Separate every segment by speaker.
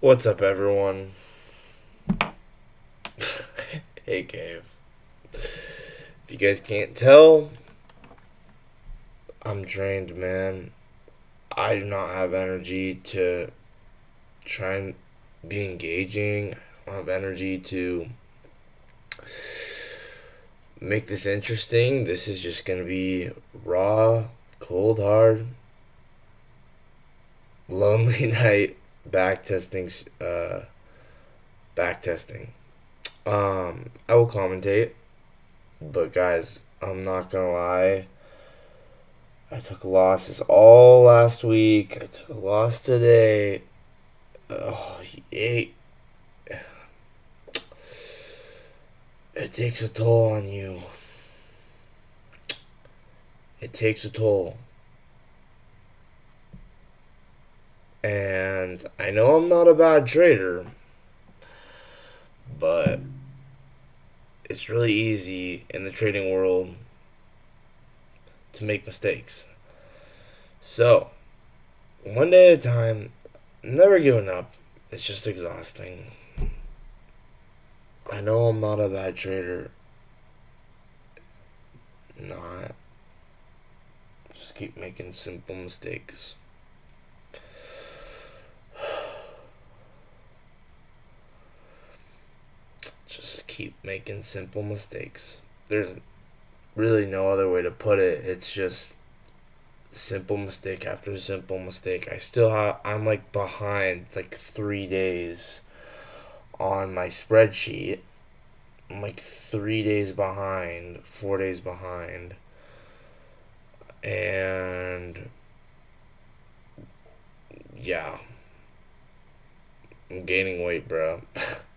Speaker 1: What's up, everyone? Hey, Cave. If you guys can't tell, I'm drained, man. I do not have energy to try and be engaging. I don't have energy to make this interesting. This is just gonna be raw, cold, hard, lonely night back testing. Back testing. I will commentate, but guys, I'm not gonna lie. I took losses all last week. I took a loss today. Oh, it takes a toll on you. It takes a toll. And I know I'm not a bad trader, but it's really easy in the trading world to make mistakes. So, one day at a time, never giving up. It's just exhausting. I know I'm not a bad trader. Not. Just keep making simple mistakes. Just keep making simple mistakes. There's really no other way to put it. It's just simple mistake after simple mistake. I'm like behind like 3 days on my spreadsheet. I'm like 3 days behind, 4 days behind. And yeah, I'm gaining weight, bro.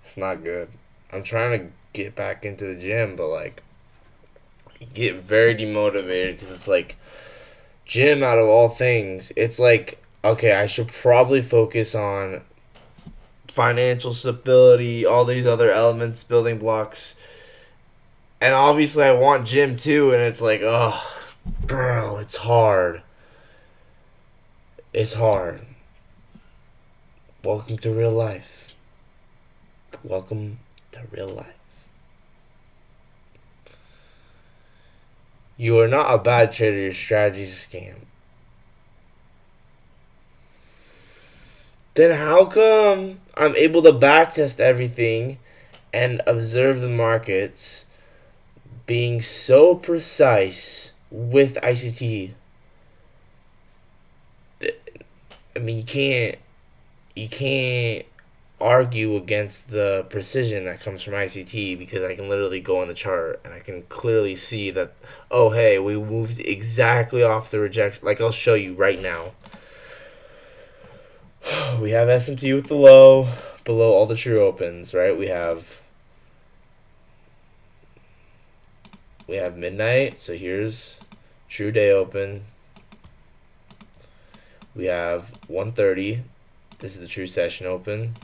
Speaker 1: It's not good. I'm trying to get back into the gym, but like, you get very demotivated because it's like, gym out of all things, it's like, okay, I should probably focus on financial stability, all these other elements, building blocks. And obviously, I want gym too, and it's like, oh, bro, it's hard. It's hard. Welcome to real life. Welcome to real life. You are not a bad trader, your strategy is a scam. Then how come I'm able to backtest everything and observe the markets being so precise with ICT? I mean, you can't argue against the precision that comes from ICT because I can literally go on the chart and I can clearly see that, oh hey, we moved exactly off the rejection. Like, I'll show you right now. We have SMT with the low below all the true opens, right? We have midnight, so here's true day open. We have 1:30. This is the true session open.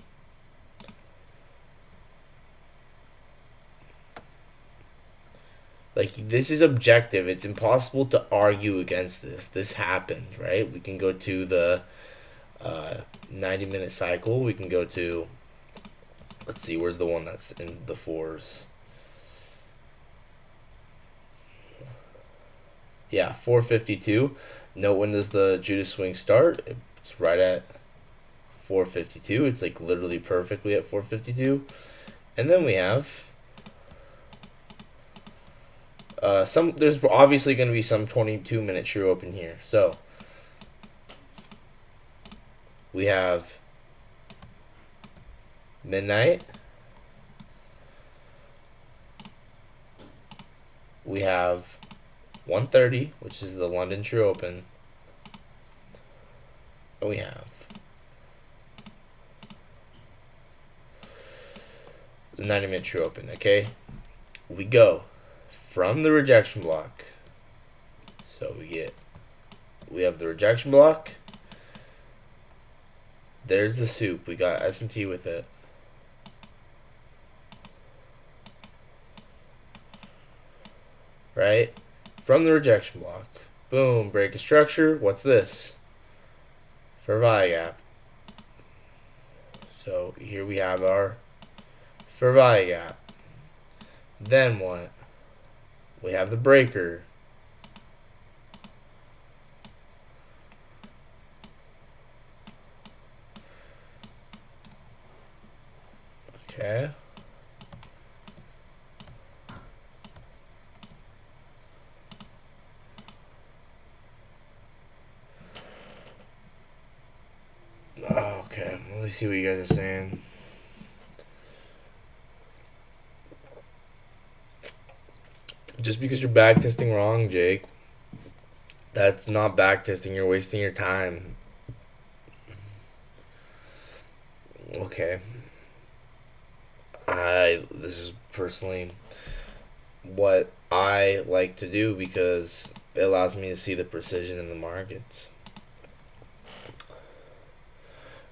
Speaker 1: Like, this is objective. It's impossible to argue against this. This happened, right? We can go to the 90-minute cycle. We can go to, let's see, where's the one that's in the fours? Yeah, 452. Note, when does the Judas swing start? It's right at 452. It's like literally perfectly at 452. And then we have there's obviously going to be some 22-minute true open here. So we have midnight. We have 1:30, which is the London True Open. And we have the 90-minute True Open, okay? We go from the rejection block. So we have the rejection block. There's the soup. We got SMT with it. Right? From the rejection block. Boom, break a structure. What's this? For VIA gap. So here we have our fair value gap. Then what? We have the breaker. Okay. Okay, let me see what you guys are saying. Just because you're backtesting wrong, Jake, that's not backtesting. You're wasting your time. Okay. This is personally what I like to do because it allows me to see the precision in the markets.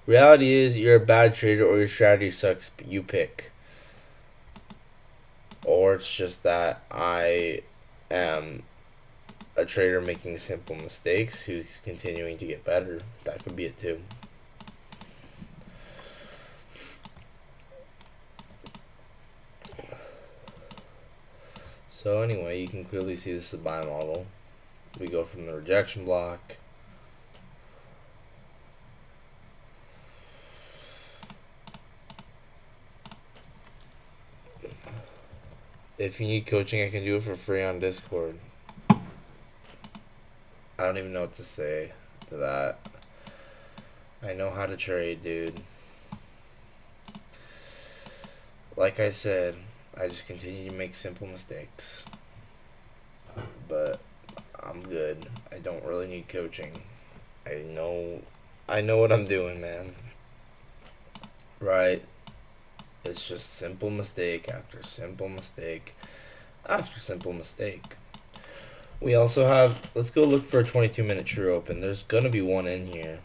Speaker 1: Reality is you're a bad trader or your strategy sucks, but you pick. Or it's just that I am a trader making simple mistakes who's continuing to get better. That could be it too. So anyway, you can clearly see this is a buy model. We go from the rejection block. If you need coaching, I can do it for free on Discord. I don't even know what to say to that. I know how to trade, dude. Like I said, I just continue to make simple mistakes. But I'm good. I don't really need coaching. I know what I'm doing, man. Right? It's just simple mistake after simple mistake after simple mistake. We also have, let's go look for a 22-minute true open. There's gonna be one in here.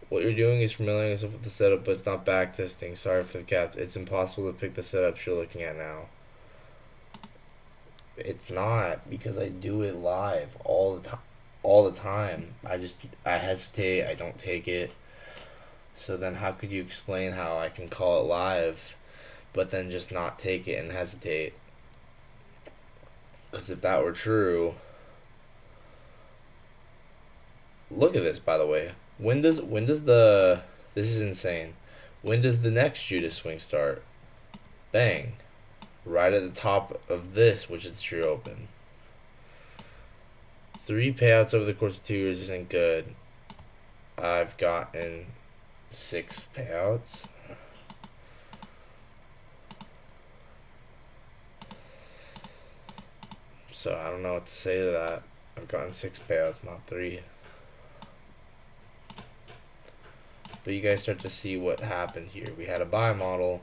Speaker 1: What you're doing is familiarizing yourself with the setup, but it's not backtesting. Sorry for the caps. It's impossible to pick the setups you're looking at now. It's not, because I do it live all the time. I hesitate. I don't take it. So then how could you explain how I can call it live, but then just not take it and hesitate? Because if that were true, look at this, by the way. When does the, this is insane. When does the next Judas swing start? Bang. Right at the top of this, which is the true open. 3 payouts over the course of 2 years isn't good. I've gotten 6 payouts. So I don't know what to say to that. I've gotten 6 payouts, not 3. But you guys start to see what happened here. We had a buy model.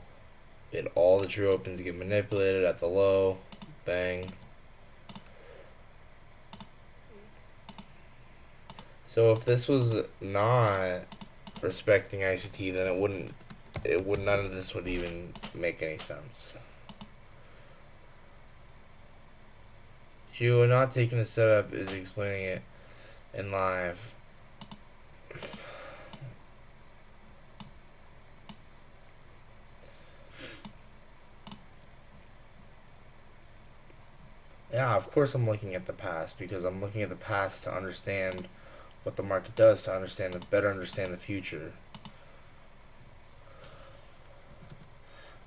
Speaker 1: We had all the true opens get manipulated at the low. Bang. So if this was not respecting ICT, then none of this would even make any sense. You are not taking the setup is explaining it in live. Yeah, of course I'm looking at the past, because I'm looking at the past to understand what the market does, to better understand the future.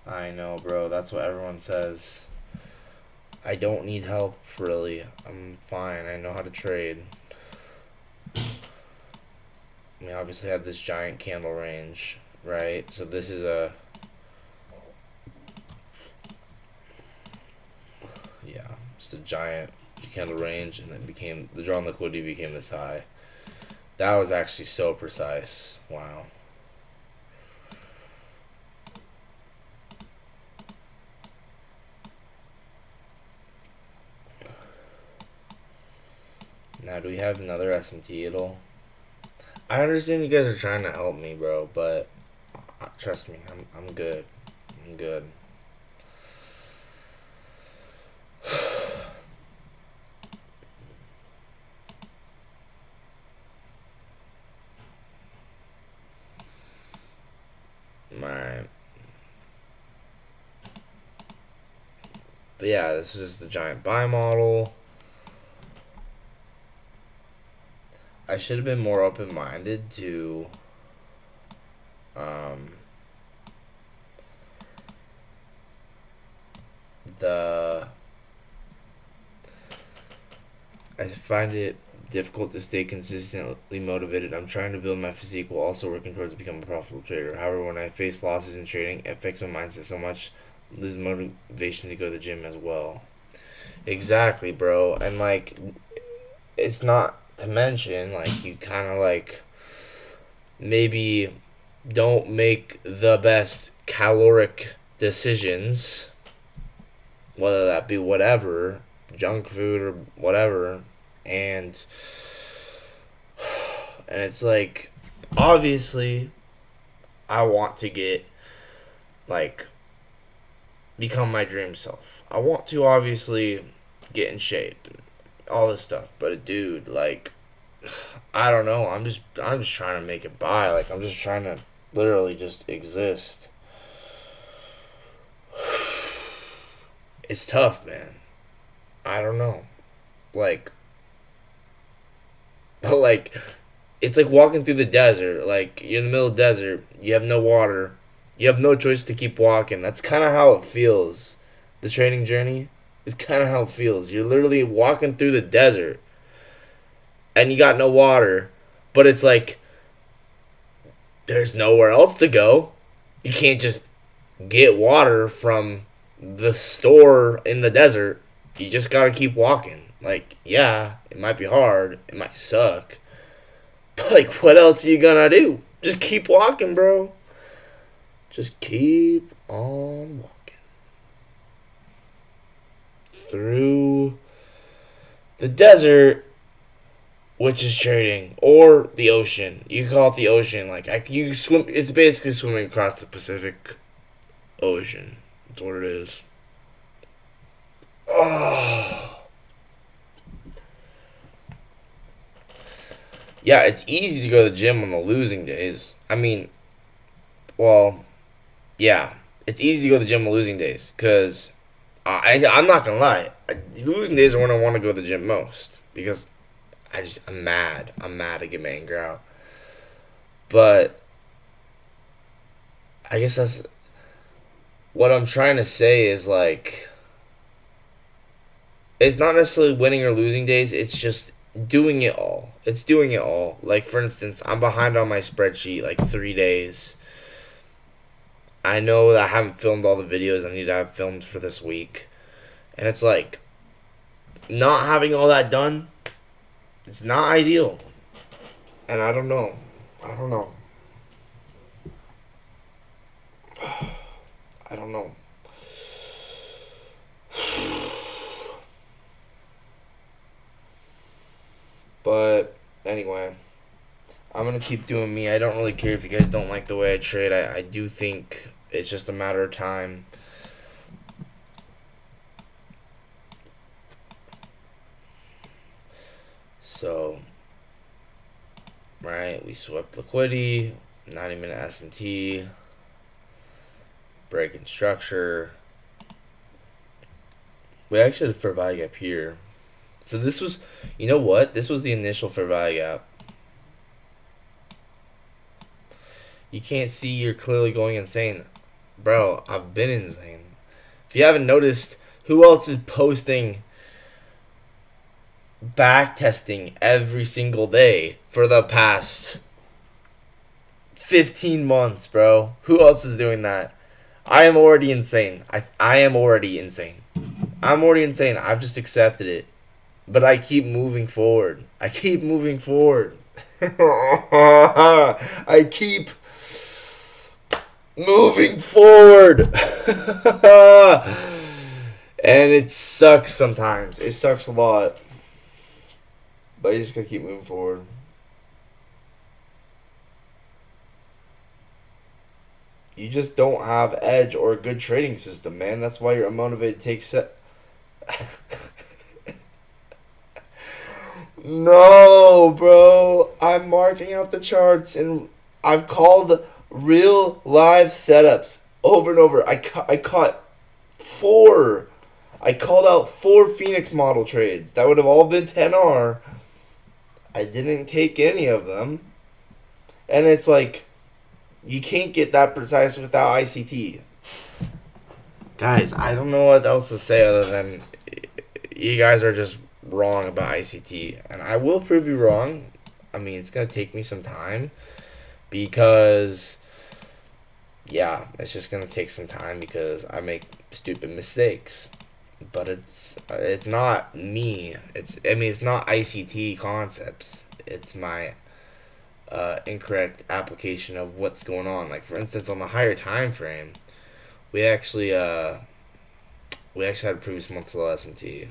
Speaker 1: I know, bro. That's what everyone says. I don't need help, really. I'm fine. I know how to trade. I mean, obviously I have this giant candle range, right? So this is a... yeah, just a giant candle range, and then the drawn liquidity became this high. That was actually so precise. Wow. Now, do we have another SMT at all? I understand you guys are trying to help me, bro, but trust me, I'm good. I'm good. Right. But yeah, this is just the giant buy model. I should have been more open-minded to the I find it difficult to stay consistently motivated. I'm trying to build my physique while also working towards becoming a profitable trader. However, when I face losses in trading, it affects my mindset so much, I lose motivation to go to the gym as well. Exactly, bro. And like, it's not to mention like you kind of like maybe don't make the best caloric decisions, whether that be whatever, junk food or whatever, and it's like obviously I want to get like become my dream self. I want to obviously get in shape and all this stuff, but dude, like I don't know. I'm just trying to make it by. Like I'm just trying to literally just exist. It's tough, man. I don't know. Like like it's like walking through the desert. Like you're in the middle of the desert, you have no water. You have no choice to keep walking. That's kind of how it feels. The training journey is kind of how it feels. You're literally walking through the desert and you got no water, but it's like there's nowhere else to go. You can't just get water from the store in the desert. You just gotta keep walking. Like, yeah, it might be hard, it might suck, but like, what else are you gonna do? Just keep walking, bro. Just keep on walking through the desert, which is trading, or the ocean. You call it the ocean. Like you swim. It's basically swimming across the Pacific Ocean. That's what it is. Oh. Yeah, it's easy to go to the gym on the losing days. I mean, well, yeah, it's easy to go to the gym on losing days because I'm not gonna lie. Losing days are when I want to go to the gym most because I'm mad. I'm mad to get my anger out. But I guess that's what I'm trying to say is like it's not necessarily winning or losing days. It's just doing it all. It's doing it all. Like for instance, I'm behind on my spreadsheet like 3 days. I know that I haven't filmed all the videos I need to have filmed for this week. And it's like not having all that done, it's not ideal. And I don't know. I don't know. I don't know. But anyway, I'm gonna keep doing me. I don't really care if you guys don't like the way I trade. I do think it's just a matter of time. So, right, we swept liquidity, 90-minute SMT, breaking structure. We actually had a fair value gap here. So this was, you know what? This was the initial fair value gap. You can't see, you're clearly going insane. Bro, I've been insane. If you haven't noticed, who else is posting back testing every single day for the past 15 months, bro? Who else is doing that? I am already insane. I am already insane. I'm already insane. I've just accepted it. But I keep moving forward. I keep moving forward. I keep moving forward. And it sucks sometimes. It sucks a lot. But you just gotta keep moving forward. You just don't have edge or a good trading system, man. That's why you're unmotivated to take set. No, bro. I'm marking out the charts and I've called Real live setups over and over. I caught four. I called out four Phoenix model trades that would have all been 10R. I didn't take any of them. And it's like, you can't get that precise without ICT. Guys, I don't know what else to say other than you guys are just wrong about ICT. And I will prove you wrong. I mean, it's going to take me some time because, yeah, it's just going to take some time because I make stupid mistakes. But it's not me. It's not ICT concepts. It's my incorrect application of what's going on. Like, for instance, on the higher time frame, we actually had a previous month's low SMT.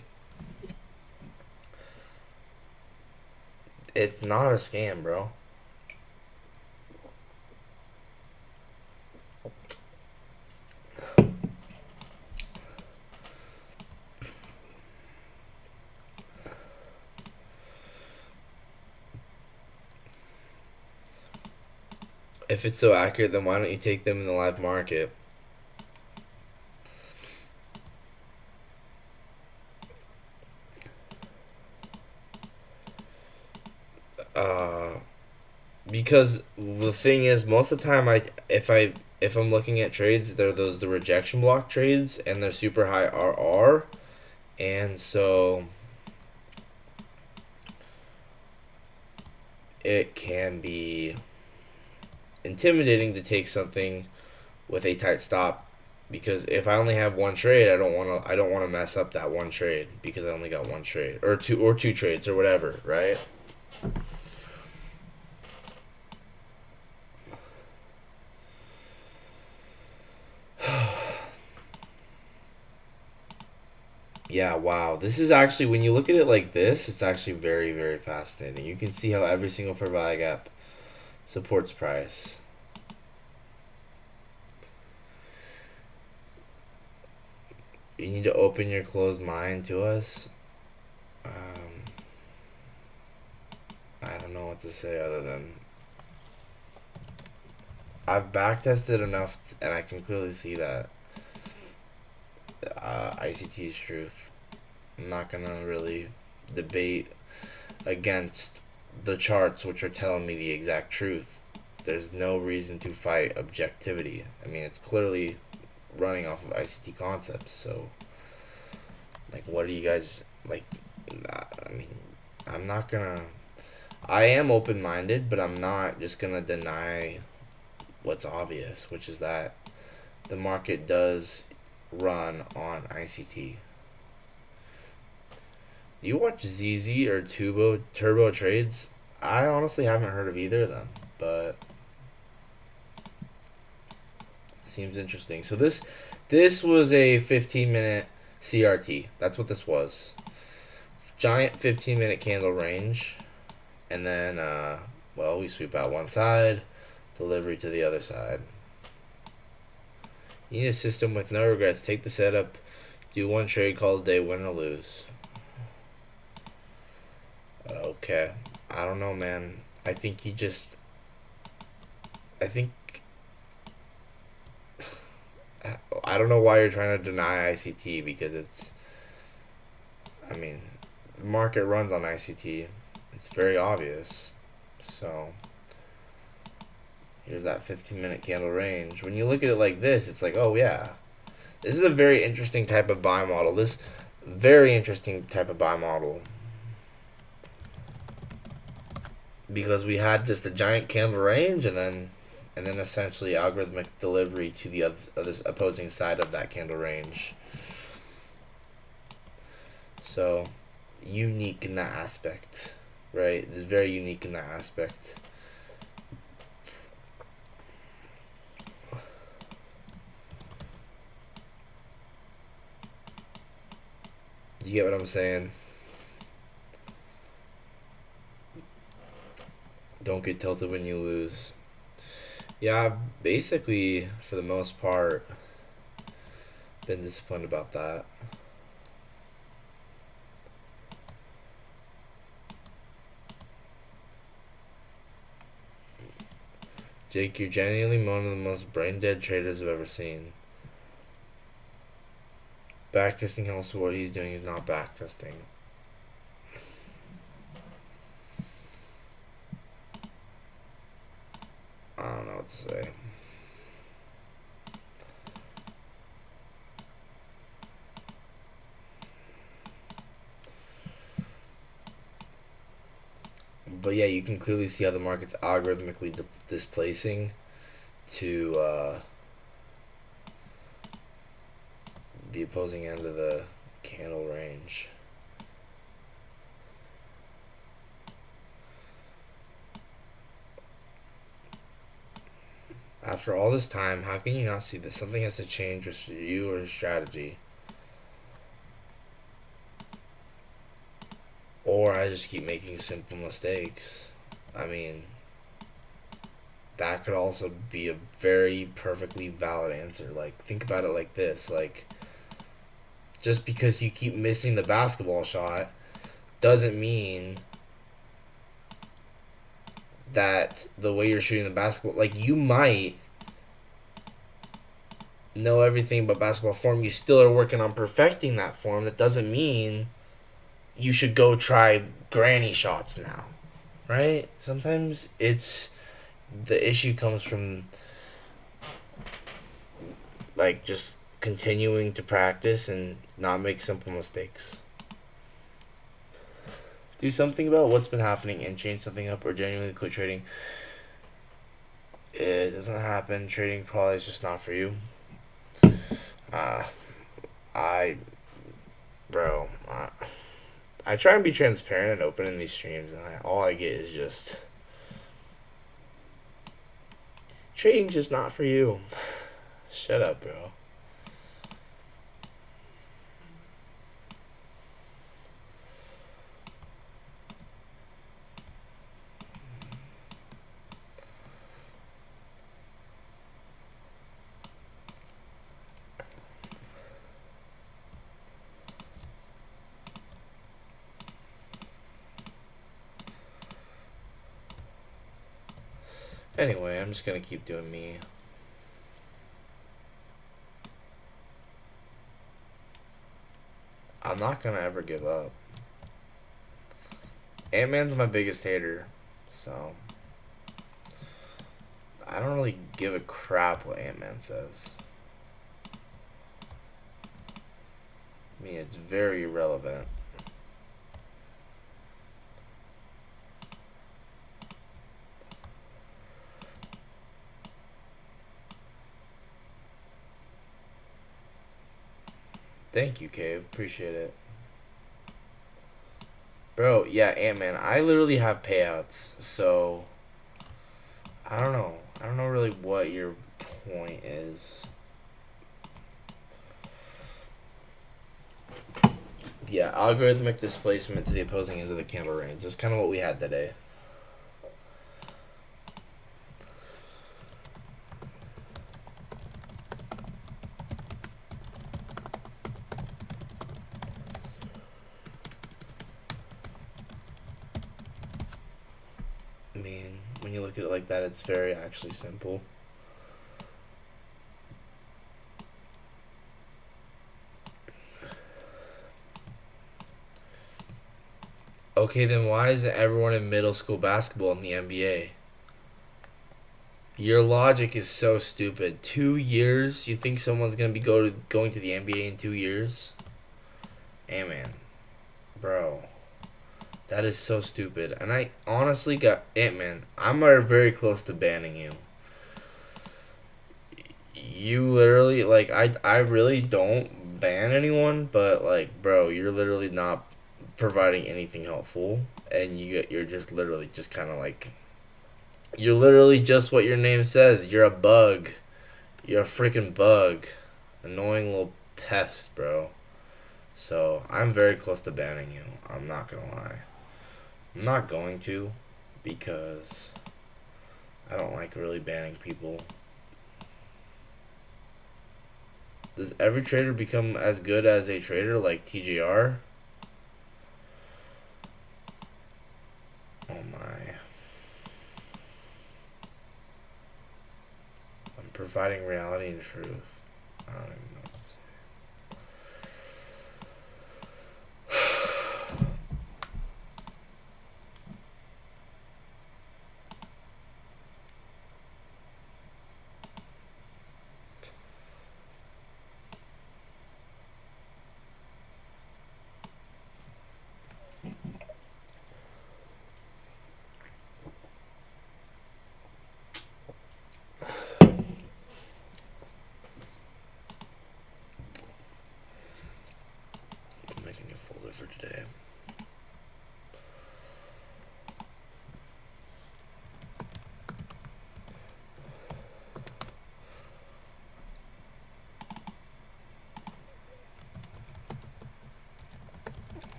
Speaker 1: It's not a scam, bro. If it's so accurate, then why don't you take them in the live market? Because the thing is, most of the time, if I'm looking at trades, they're the rejection block trades, and they're super high RR, and so it can be intimidating to take something with a tight stop, because if I only have one trade, I don't want to mess up that one trade because I only got one trade or two trades or whatever, right? Yeah, wow. This is actually, when you look at it like this, it's actually very, very fascinating. You can see how every single fair value gap supports price. You need to open your closed mind to us. I don't know what to say other than I've backtested enough, and I can clearly see that ICT is truth. I'm not gonna really debate against the charts, which are telling me the exact truth. There's no reason to fight objectivity. I mean, it's clearly running off of ICT concepts. So, like, what are you guys like? I mean, I'm not gonna. I am open minded, but I'm not just gonna deny what's obvious, which is that the market does run on ICT. Do you watch ZZ or Turbo Trades? I honestly haven't heard of either of them, but seems interesting. So this was a 15-minute CRT. That's what this was. Giant 15-minute candle range, and then well, we sweep out one side, delivery to the other side. You need a system with no regrets. Take the setup, do one trade, call it a day, win or lose. Okay. I don't know, man. I think I don't know why you're trying to deny ICT, because I mean, the market runs on ICT. It's very obvious. So, here's that 15-minute candle range. When you look at it like this, it's like, oh yeah. This is a very interesting type of buy model. Because we had just a giant candle range, and then essentially algorithmic delivery to the other opposing side of that candle range. So, unique in that aspect, right? It's very unique in that aspect. You get what I'm saying? Don't get tilted when you lose. Yeah, I've basically, for the most part, been disciplined about that. Jake, you're genuinely one of the most brain dead traders I've ever seen. Backtesting helps, what he's doing is not backtesting. I don't know what to say. But yeah, you can clearly see how the market's algorithmically displacing to the opposing end of the candle range. After all this time, how can you not see that something has to change with you or strategy? Or I just keep making simple mistakes. I mean, that could also be a very perfectly valid answer. Like, think about it like this. Like, just because you keep missing the basketball shot doesn't mean that the way you're shooting the basketball, like, you might know everything but basketball form. You still are working on perfecting that form. That doesn't mean you should go try granny shots now, right? Sometimes it's the issue comes from like just continuing to practice and not make simple mistakes. Do something about what's been happening and change something up, or genuinely quit trading. It doesn't happen. Trading probably is just not for you. I, bro, I try and be transparent and open in these streams, and all I get is just trading's just not for you. Shut up, bro. Anyway, I'm just gonna keep doing me. I'm not gonna ever give up. Ant-Man's my biggest hater, so I don't really give a crap what Ant-Man says. I mean, it's very irrelevant. Thank you, Cave. Appreciate it. Bro, yeah, Ant-Man. I literally have payouts, so I don't know. I don't know really what your point is. Yeah, algorithmic displacement to the opposing end of the candle range. That's kind of what we had today. I mean, when you look at it like that, it's very actually simple. Okay, then why isn't everyone in middle school basketball in the NBA? Your logic is so stupid. 2 years? You think someone's gonna be going to the NBA in 2 years? Hey, man. Bro. That is so stupid. And I honestly got... Ant-Man, I'm very close to banning you. You literally... Like, I really don't ban anyone, but, like, bro, you're literally not providing anything helpful. And you're just literally just kind of like... You're literally just what your name says. You're a bug. You're a freaking bug. Annoying little pest, bro. So, I'm very close to banning you. I'm not gonna lie. I'm not going to, because I don't like really banning people. Does every trader become as good as a trader like TJR? Oh my. Providing reality and truth. I don't even know what to say. I'm making a new folder for today.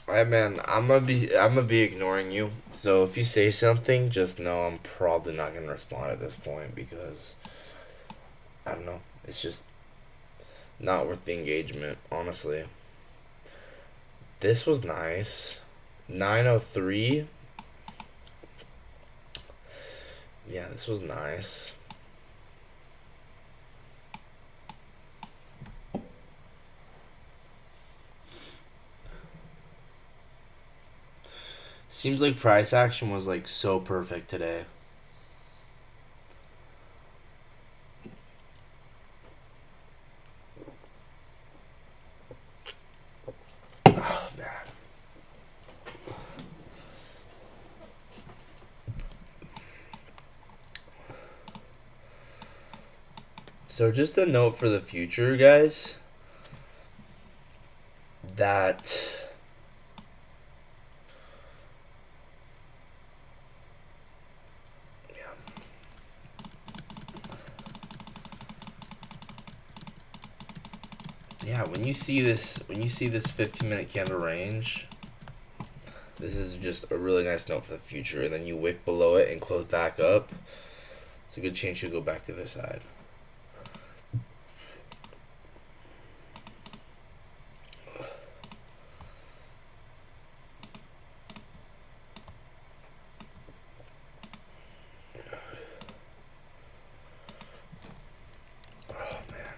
Speaker 1: Alright, man. I'm gonna be ignoring you. So if you say something, just know I'm probably not gonna respond at this point because I don't know. It's just not worth the engagement, honestly. This was nice. 903. Yeah, this was nice. Seems like price action was like so perfect today. Oh, man. So just a note for the future, guys, that yeah, when you see this 15-minute candle range, this is just a really nice note for the future. And then you wick below it and close back up. It's a good chance you'll go back to this side. Oh man.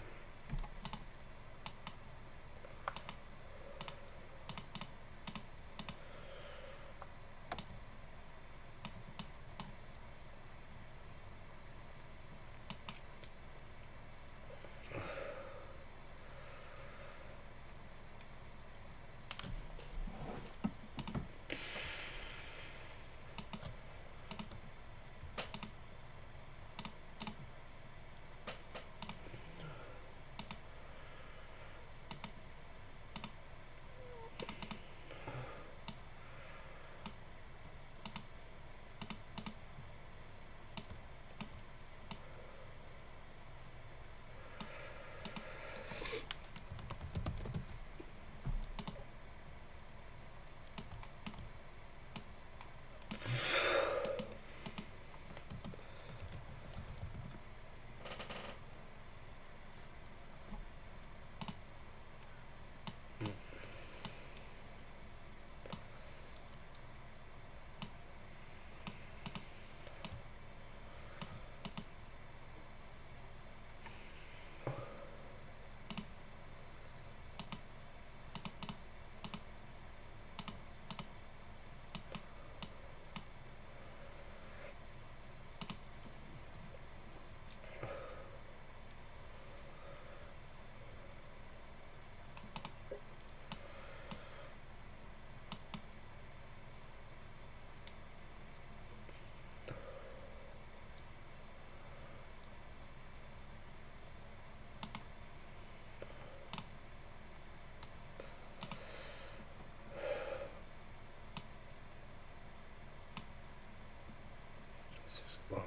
Speaker 1: This is long.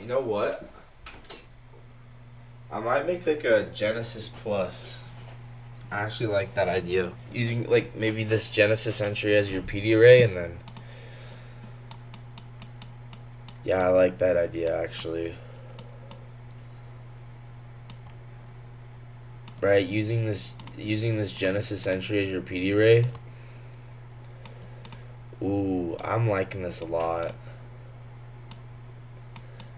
Speaker 1: You know what? I might make like a Genesis Plus. I actually like that idea. Using like maybe this Genesis entry as your PD array and then yeah, I like that idea actually. Right, using this Genesis entry as your PD array. Ooh, I'm liking this a lot.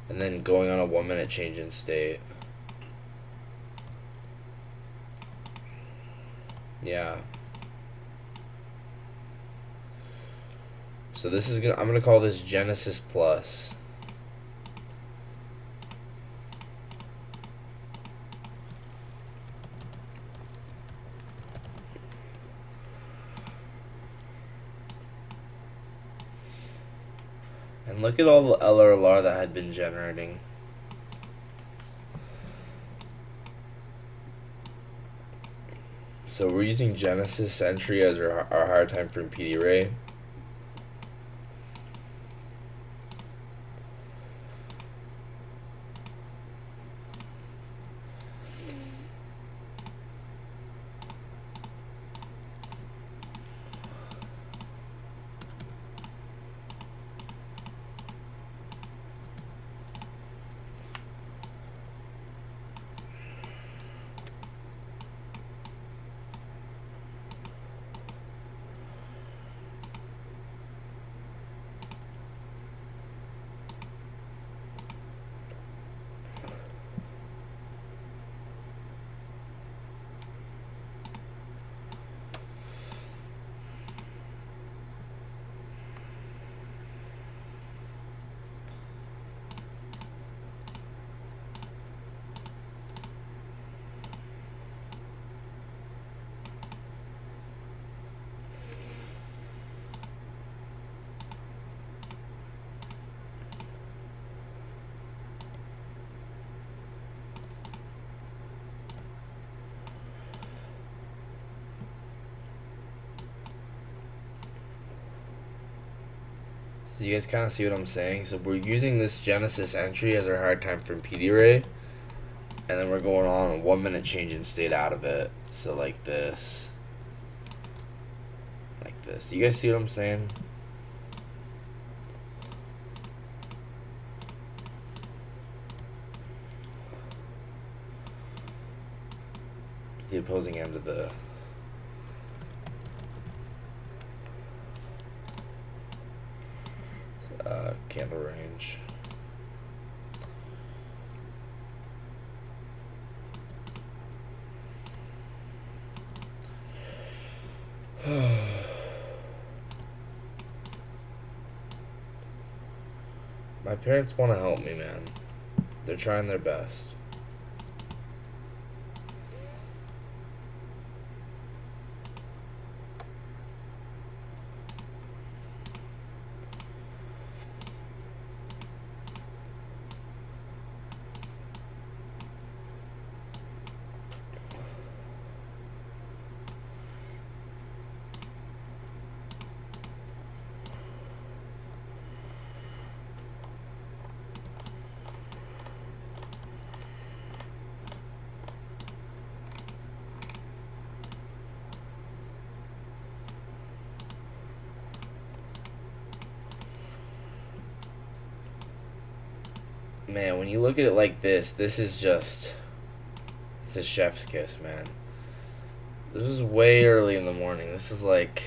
Speaker 1: And then going on a 1 minute change in state. Yeah. So this is gonna I'm gonna call this Genesis Plus. And look at all the LRLR that had been generating. So we're using Genesis entry as our higher time frame PD array. So you guys kind of see what I'm saying? So we're using this Genesis entry as our hard time frame PD array. And then we're going on a 1 minute change in state out of it. So like this. Like this. Do you guys see what I'm saying? The opposing end of the candle range. My parents want to help me, man. They're trying their best. Man, when you look at it like this is just, it's a chef's kiss, man. This is way early in the morning. This is like,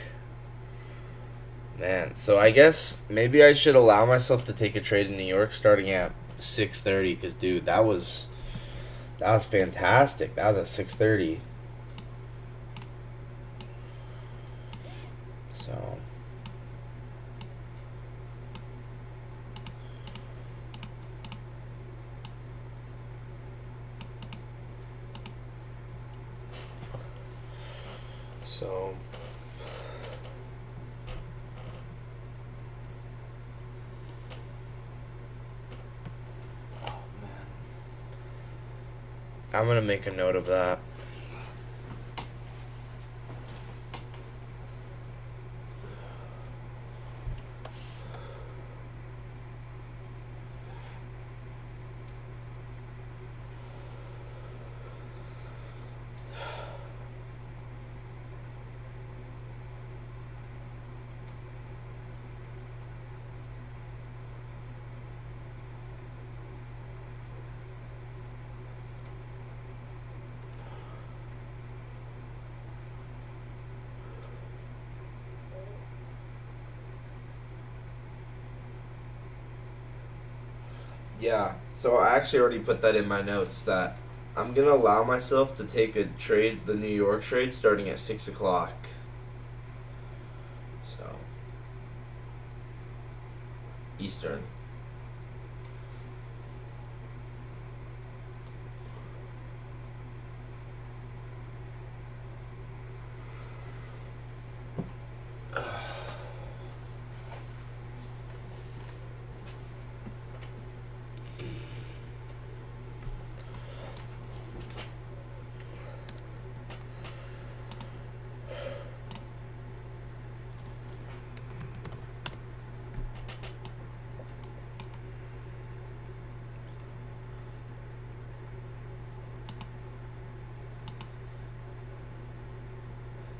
Speaker 1: man. So I guess maybe I should allow myself to take a trade in New York starting at 6:30. Cause dude, that was fantastic. That was at 6:30. So. So. Oh man. I'm gonna make a note of that. Yeah, so I actually already put that in my notes that I'm gonna allow myself to take a trade, the New York trade, starting at 6 o'clock. So Eastern.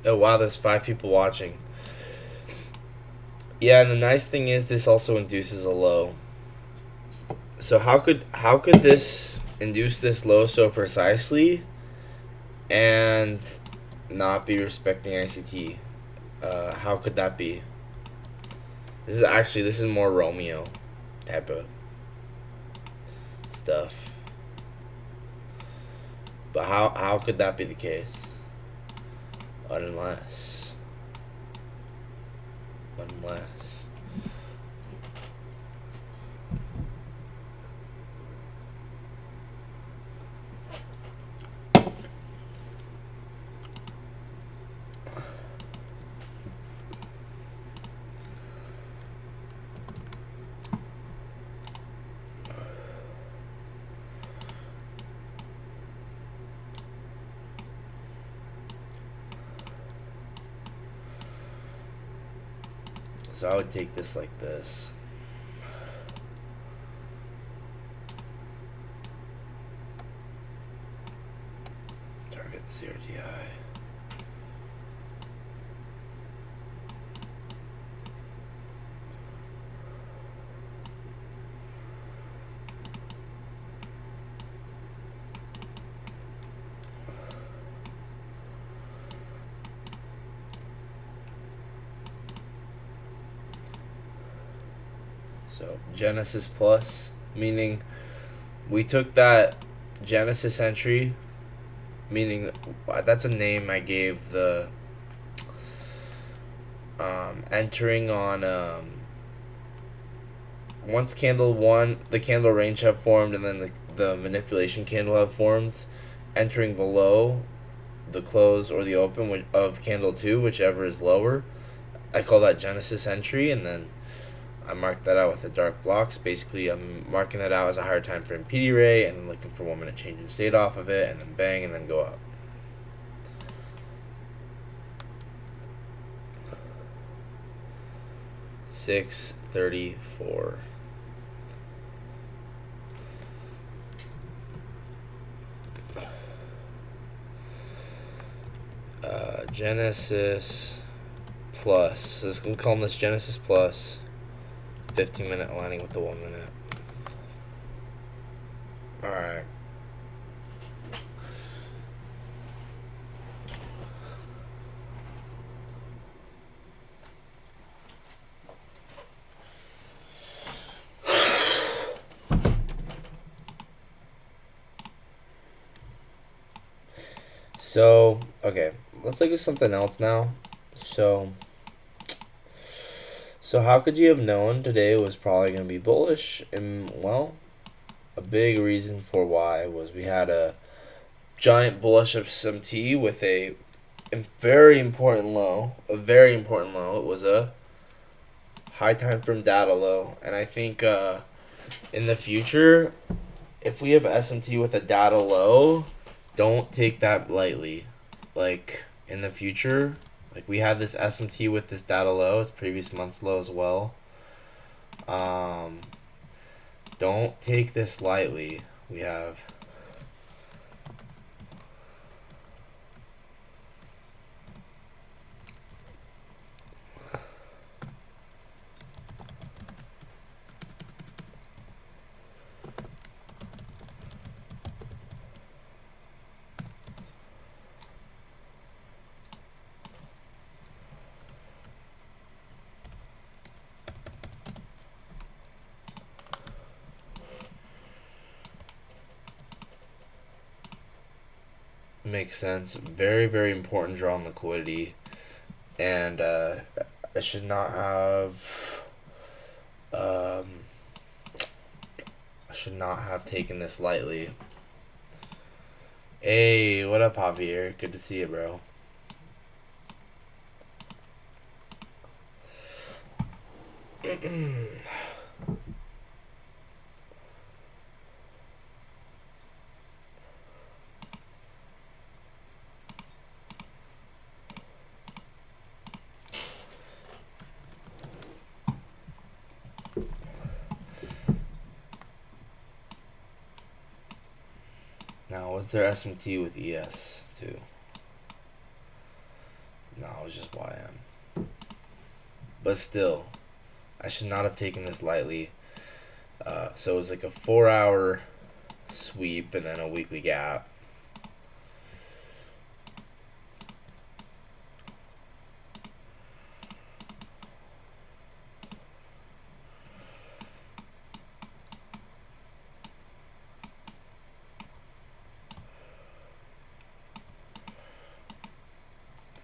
Speaker 1: Oh wow, there's 5 people watching. Yeah, and the nice thing is this also induces a low. So how could this induce this low so precisely and not be respecting ICT? How could that be? This is more Romeo type of stuff. But how could that be the case? Unless unless so I would take this like this. Target the CRTI. So Genesis plus, meaning we took that Genesis entry, meaning that's a name I gave the entering on once candle one, the candle range have formed, and then the manipulation candle have formed, entering below the close or the open of candle two, whichever is lower. I call that Genesis entry, and then I mark that out with the dark blocks. Basically, I'm marking that out as a higher time frame PD ray, and then looking for 1 minute change in state off of it, and then bang, and then go up. $6.34. Genesis plus. Let's call this Genesis plus. 15-minute aligning with the 1 minute. Alright. So, okay, let's look at something else now. So how could you have known today was probably going to be bullish? And, well, a big reason for why was we had a giant bullish SMT with a very important low. A very important low. It was a high time from data low. And I think in the future, if we have SMT with a data low, don't take that lightly. Like, in the future, like we had this SMT with this data low, it's previous month's low as well. Don't take this lightly. We have Makes sense. Very, very important draw on liquidity. And I should not have. Um, I should not have taken this lightly. Hey, what up, Javier? Good to see you, bro. Now, was there SMT with ES too? No, it was just YM. But still, I should not have taken this lightly. So it was like a 4-hour sweep and then a weekly gap.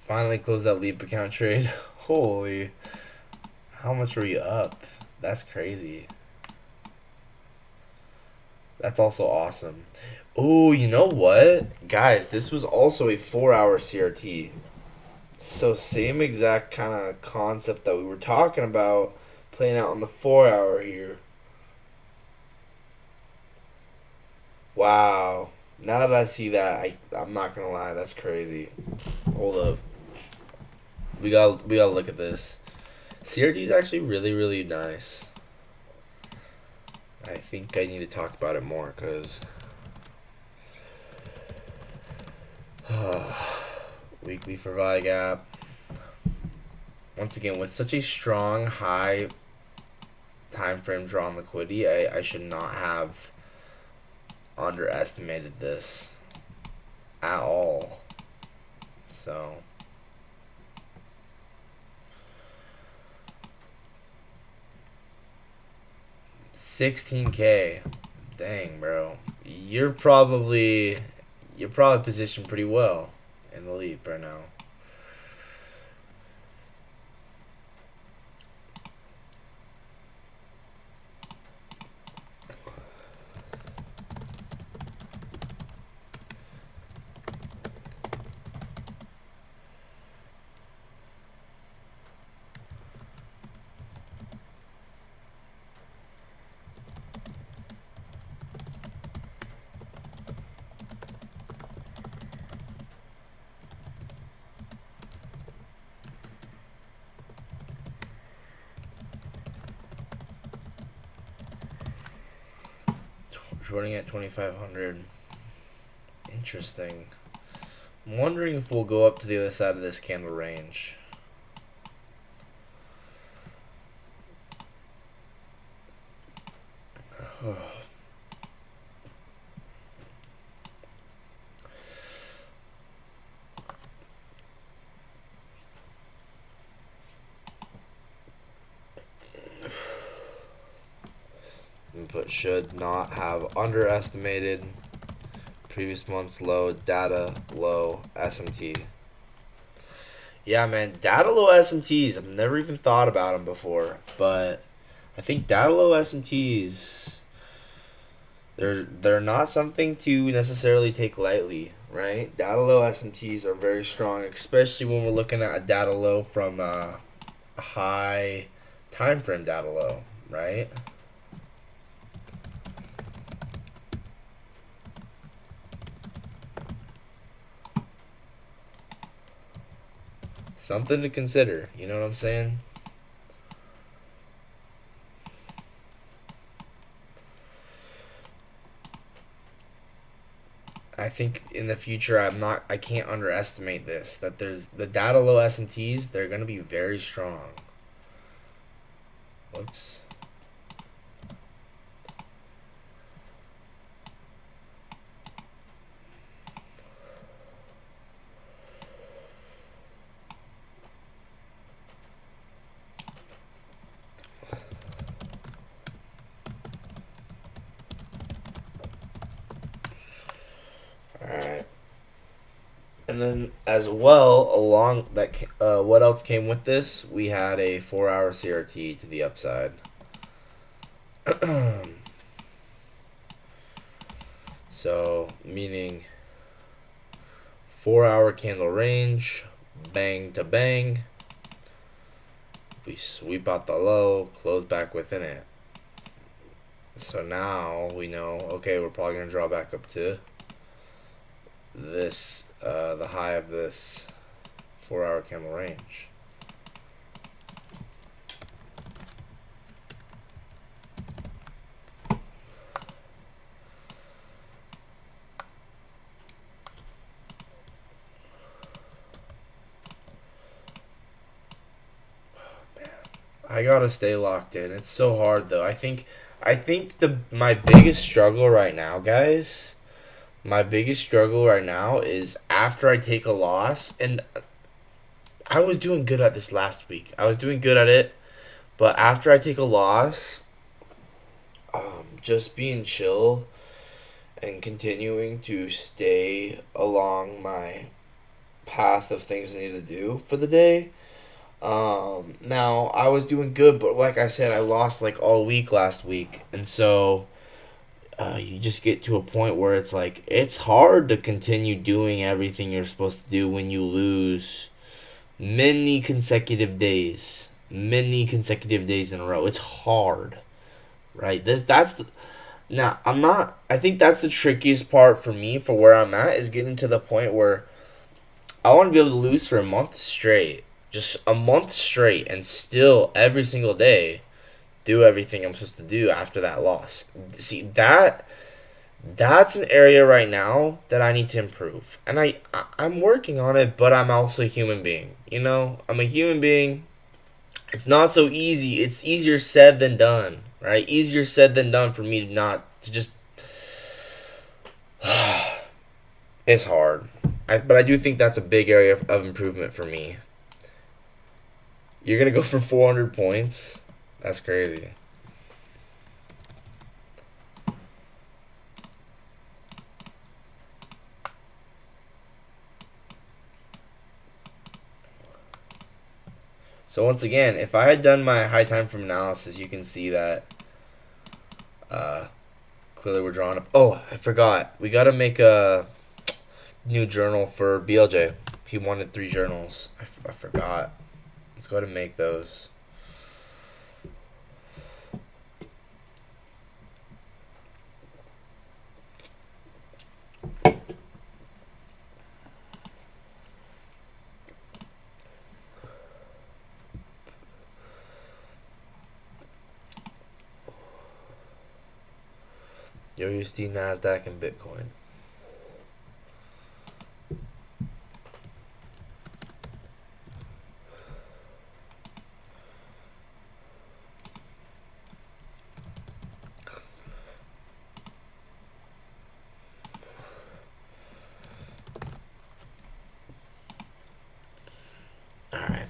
Speaker 1: Finally closed that Leap account trade. Holy. How much were you up? That's crazy. That's also awesome. Oh, you know what? Guys, this was also a 4-hour CRT. So same exact kind of concept that we were talking about playing out on the 4-hour here. Wow. Now that I see that, I'm not gonna lie, that's crazy. Hold up. We gotta look at this. CRT is actually really, really nice. I think I need to talk about it more because weekly for ViGap. Once again, with such a strong high time frame draw on liquidity, I should not have underestimated this at all. So 16K. Dang, bro. You're probably positioned pretty well in the Leap right now. Running at 2,500. Interesting. I'm wondering if we'll go up to the other side of this candle range. But should not have underestimated previous month's low, data low, SMT. Yeah, man, data low SMTs. I've never even thought about them before, but I think data low SMTs, they're not something to necessarily take lightly, right? Data low SMTs are very strong, especially when we're looking at a data low from a high time frame data low, right? Something to consider, you know what I'm saying? I think in the future I can't underestimate this, that there's the data low SMTs, they're going to be very strong. Whoops. Alright. And then as well, along that, what else came with this? We had a 4-hour CRT to the upside. So, meaning 4-hour candle range, bang to bang. We sweep out the low, close back within it. So now we know, okay, we're probably going to draw back up to this, the high of this 4-hour candle range. I gotta stay locked in. It's so hard though. I think my biggest struggle right now, guys. My biggest struggle right now is after I take a loss, and I was doing good at this last week. I was doing good at it, but after I take a loss, just being chill and continuing to stay along my path of things I need to do for the day. Now I was doing good, but like I said, I lost like all week last week, and so you just get to a point where it's like it's hard to continue doing everything you're supposed to do when you lose many consecutive days in a row. It's hard, right? Now I'm not. I think that's the trickiest part for me for where I'm at is getting to the point where I want to be able to lose for a month straight, just a month straight, and still every single day do everything I'm supposed to do after that loss. See that's an area right now that I need to improve, and I'm working on it. But I'm also a human being. I'm a human being. It's not so easy. It's easier said than done, right? Easier said than done for me to not to just. It's hard, but I do think that's a big area of improvement for me. You're gonna go for 400 points. That's crazy. So once again, if I had done my high time frame analysis, you can see that clearly we're drawing up. Oh, I forgot. We got to make a new journal for BLJ. He wanted 3 journals. I forgot. Let's go ahead and make those. USD, NASDAQ, and Bitcoin. Alright.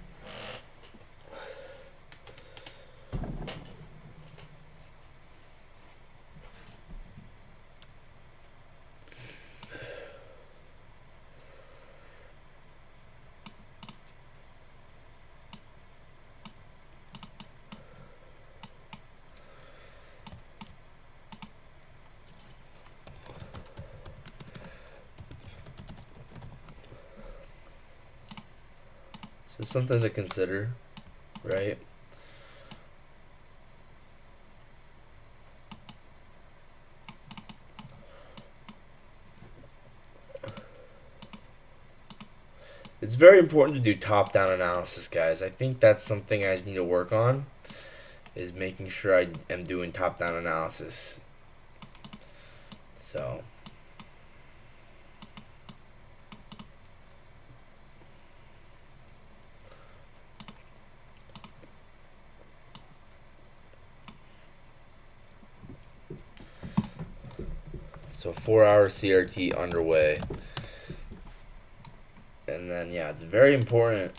Speaker 1: So something to consider, right? It's very important to do top-down analysis, guys. I think that's something I need to work on, is making sure I am doing top-down analysis. So So 4-hour CRT underway. And then, yeah, it's very important.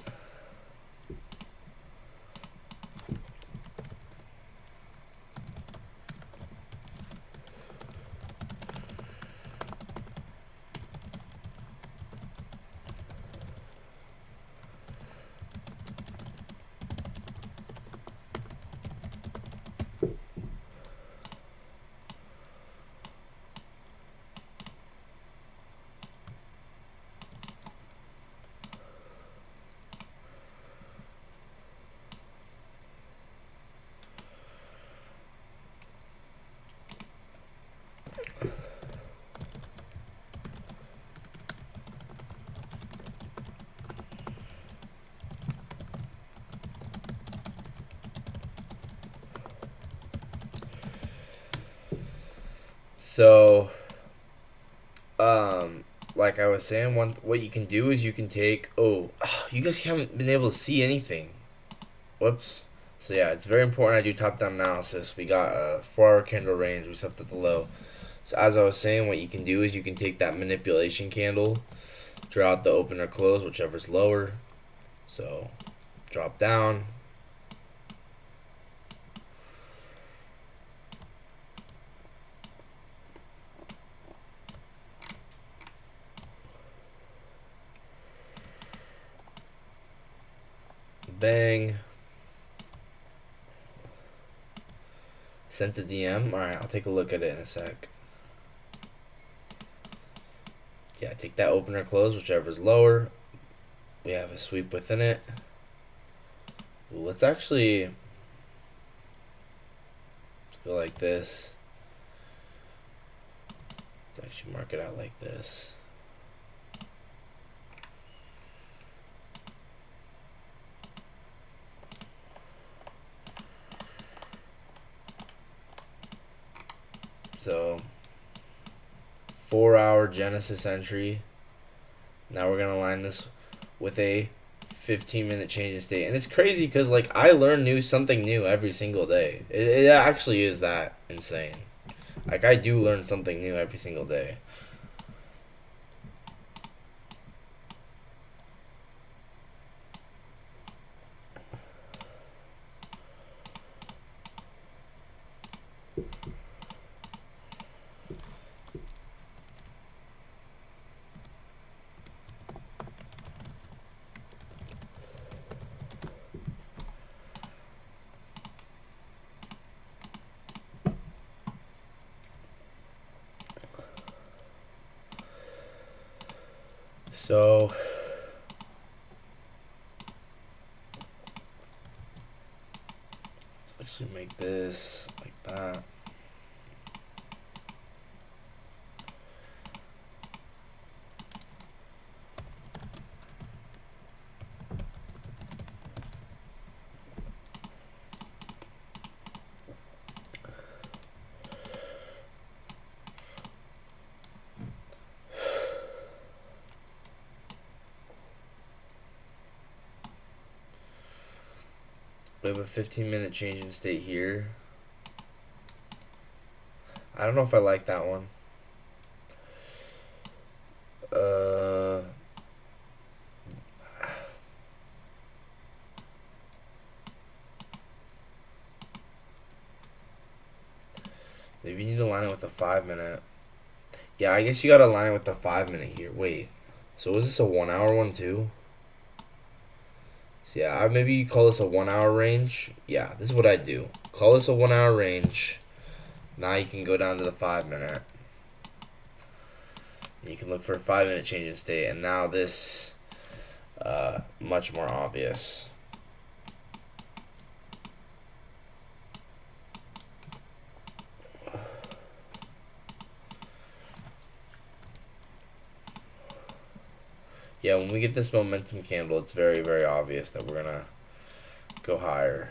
Speaker 1: So, like I was saying, what you can do is you can take. Oh, you guys haven't been able to see anything. Whoops. So yeah, it's very important I do top-down analysis. We got a 4-hour candle range. We set at the low. So as I was saying, what you can do is you can take that manipulation candle, draw out the open or close, whichever's lower. So drop down. Bang. Sent a DM. Alright, I'll take a look at it in a sec. Yeah, take that open or close, whichever's lower. We have a sweep within it. Ooh, let's actually go like this. Let's actually mark it out like this. So 4-hour Genesis entry. Now we're gonna line this with a 15-minute change in state, and it's crazy because like I learn something new every single day. It actually is that insane. Like I do learn something new every single day. So let's actually make this like that. We have a 15-minute change in state here. I don't know if I like that one. Maybe you need to line it with a 5-minute. Yeah, I guess you gotta line it with the 5-minute here. Wait, so is this a 1-hour one too? So yeah, maybe you call this a 1-hour range. Yeah, this is what I do. Call this a 1-hour range. Now you can go down to the 5-minute. You can look for a 5-minute change in state, and now this much more obvious. Yeah, when we get this momentum candle, it's very, very obvious that we're gonna go higher.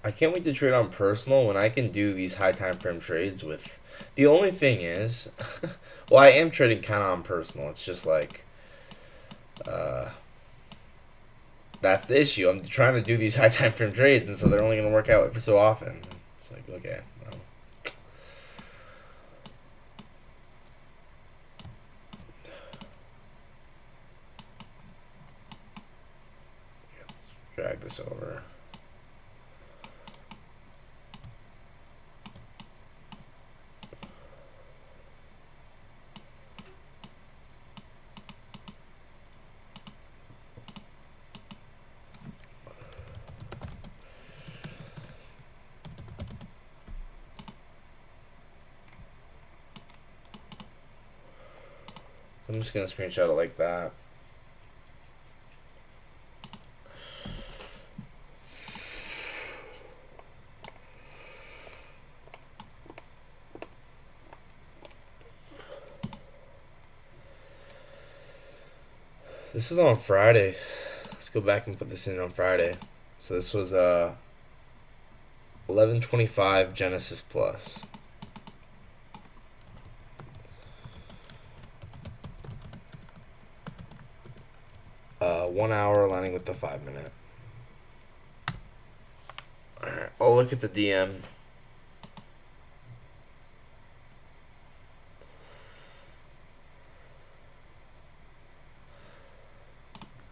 Speaker 1: I can't wait to trade on personal when I can do these high time frame trades with. The only thing is, well, I am trading kind of on personal. It's just like, that's the issue. I'm trying to do these high time frame trades, and so they're only going to work out every so often. It's like, okay, well. Let's drag this over. I'm just gonna screenshot it like that. This is on Friday. Let's go back and put this in on Friday. So this was 11:25 Genesis Plus. 1 hour aligning with the 5 minute. Alright, I'll look at the DM.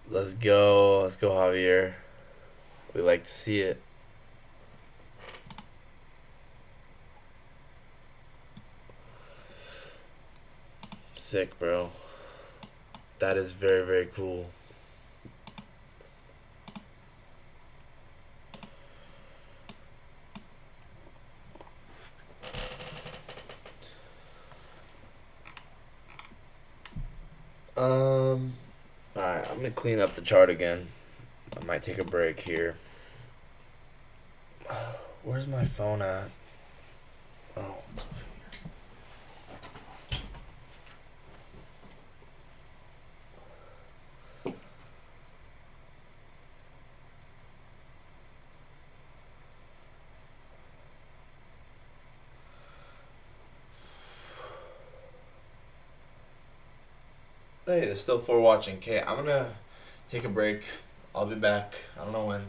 Speaker 1: Let's go. Let's go, Javier. We like to see it. Sick, bro. That is very, very cool. Alright, I'm gonna clean up the chart again. I might take a break here. Where's my phone at? Oh, it's over here. Hey, there's still 4 watching. Okay, I'm gonna take a break. I'll be back. I don't know when.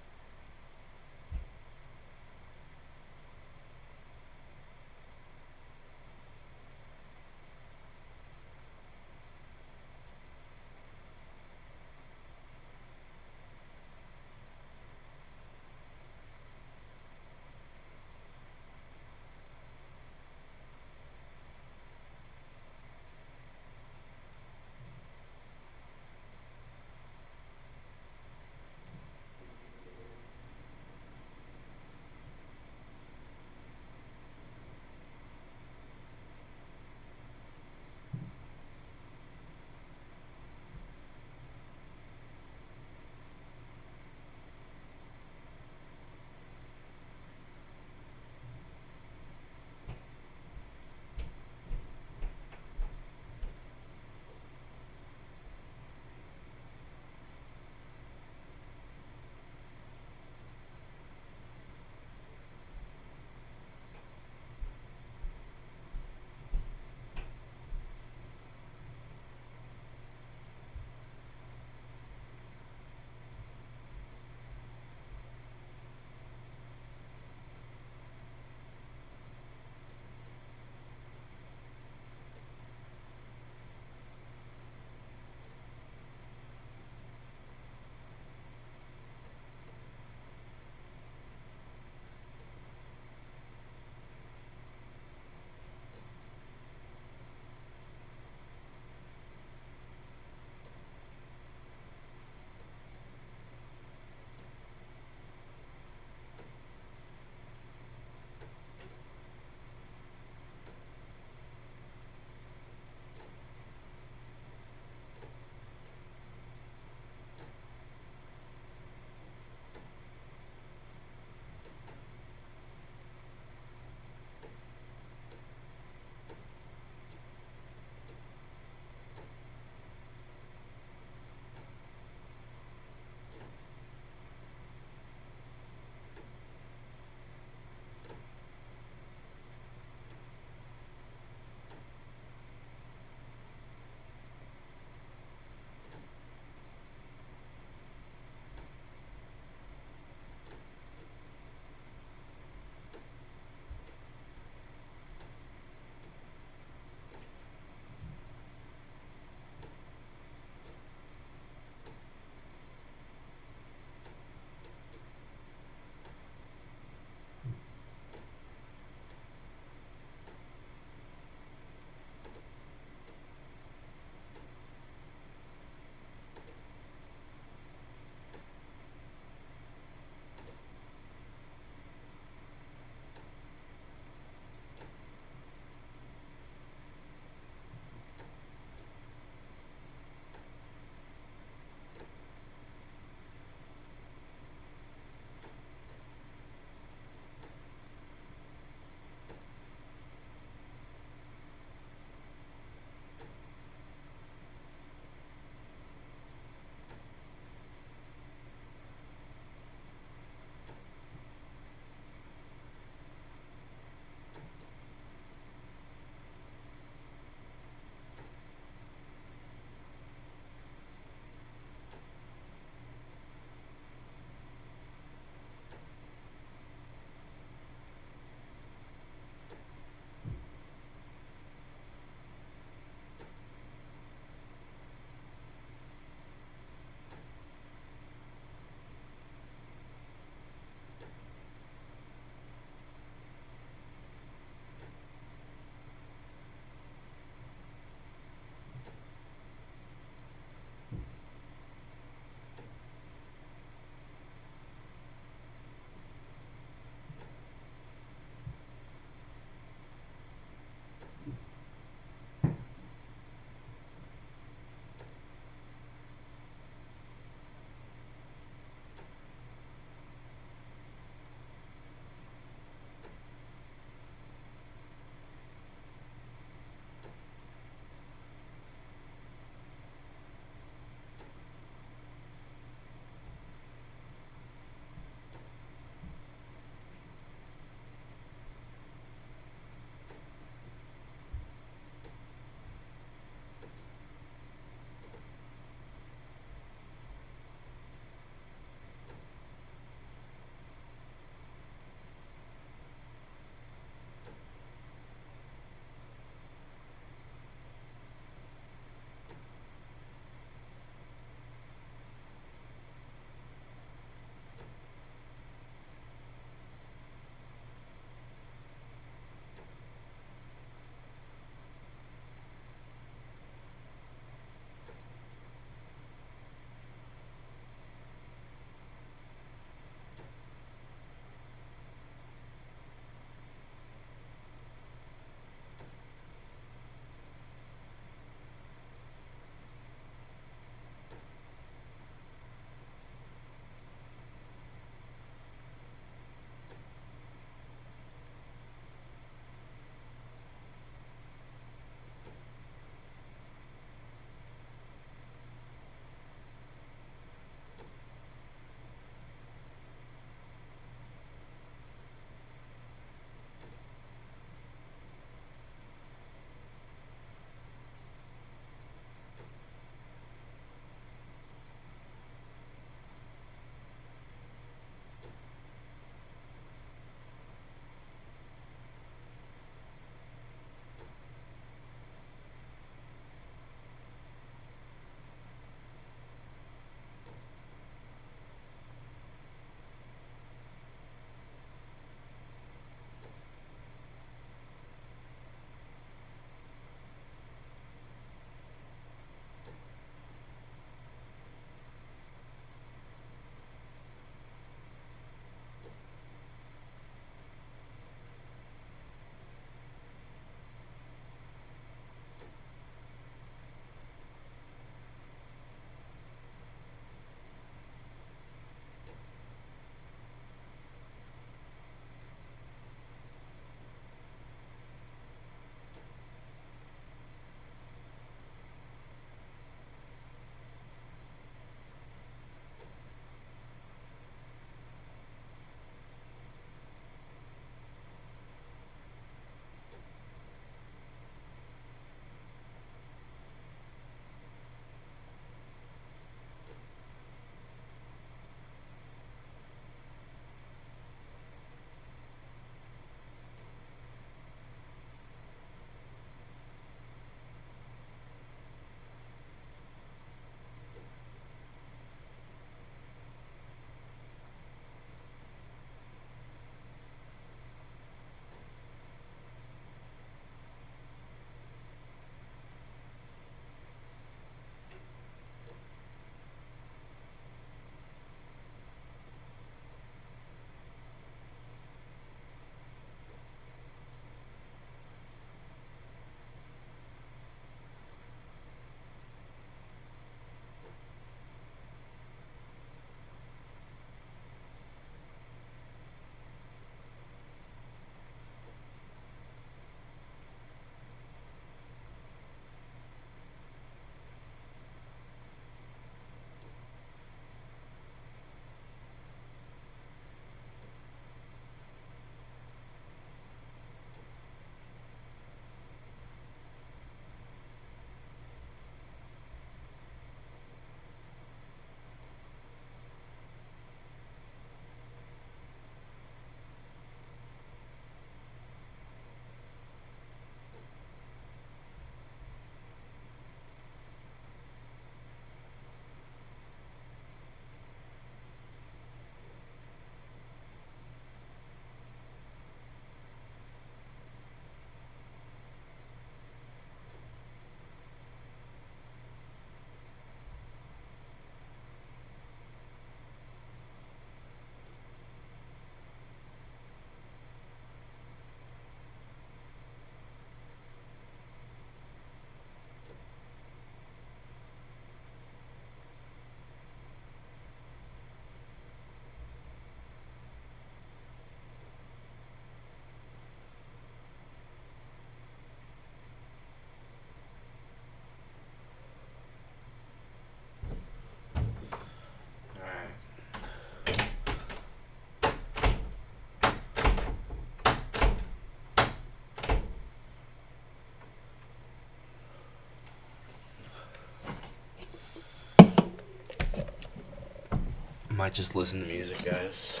Speaker 1: Might just listen to music, guys.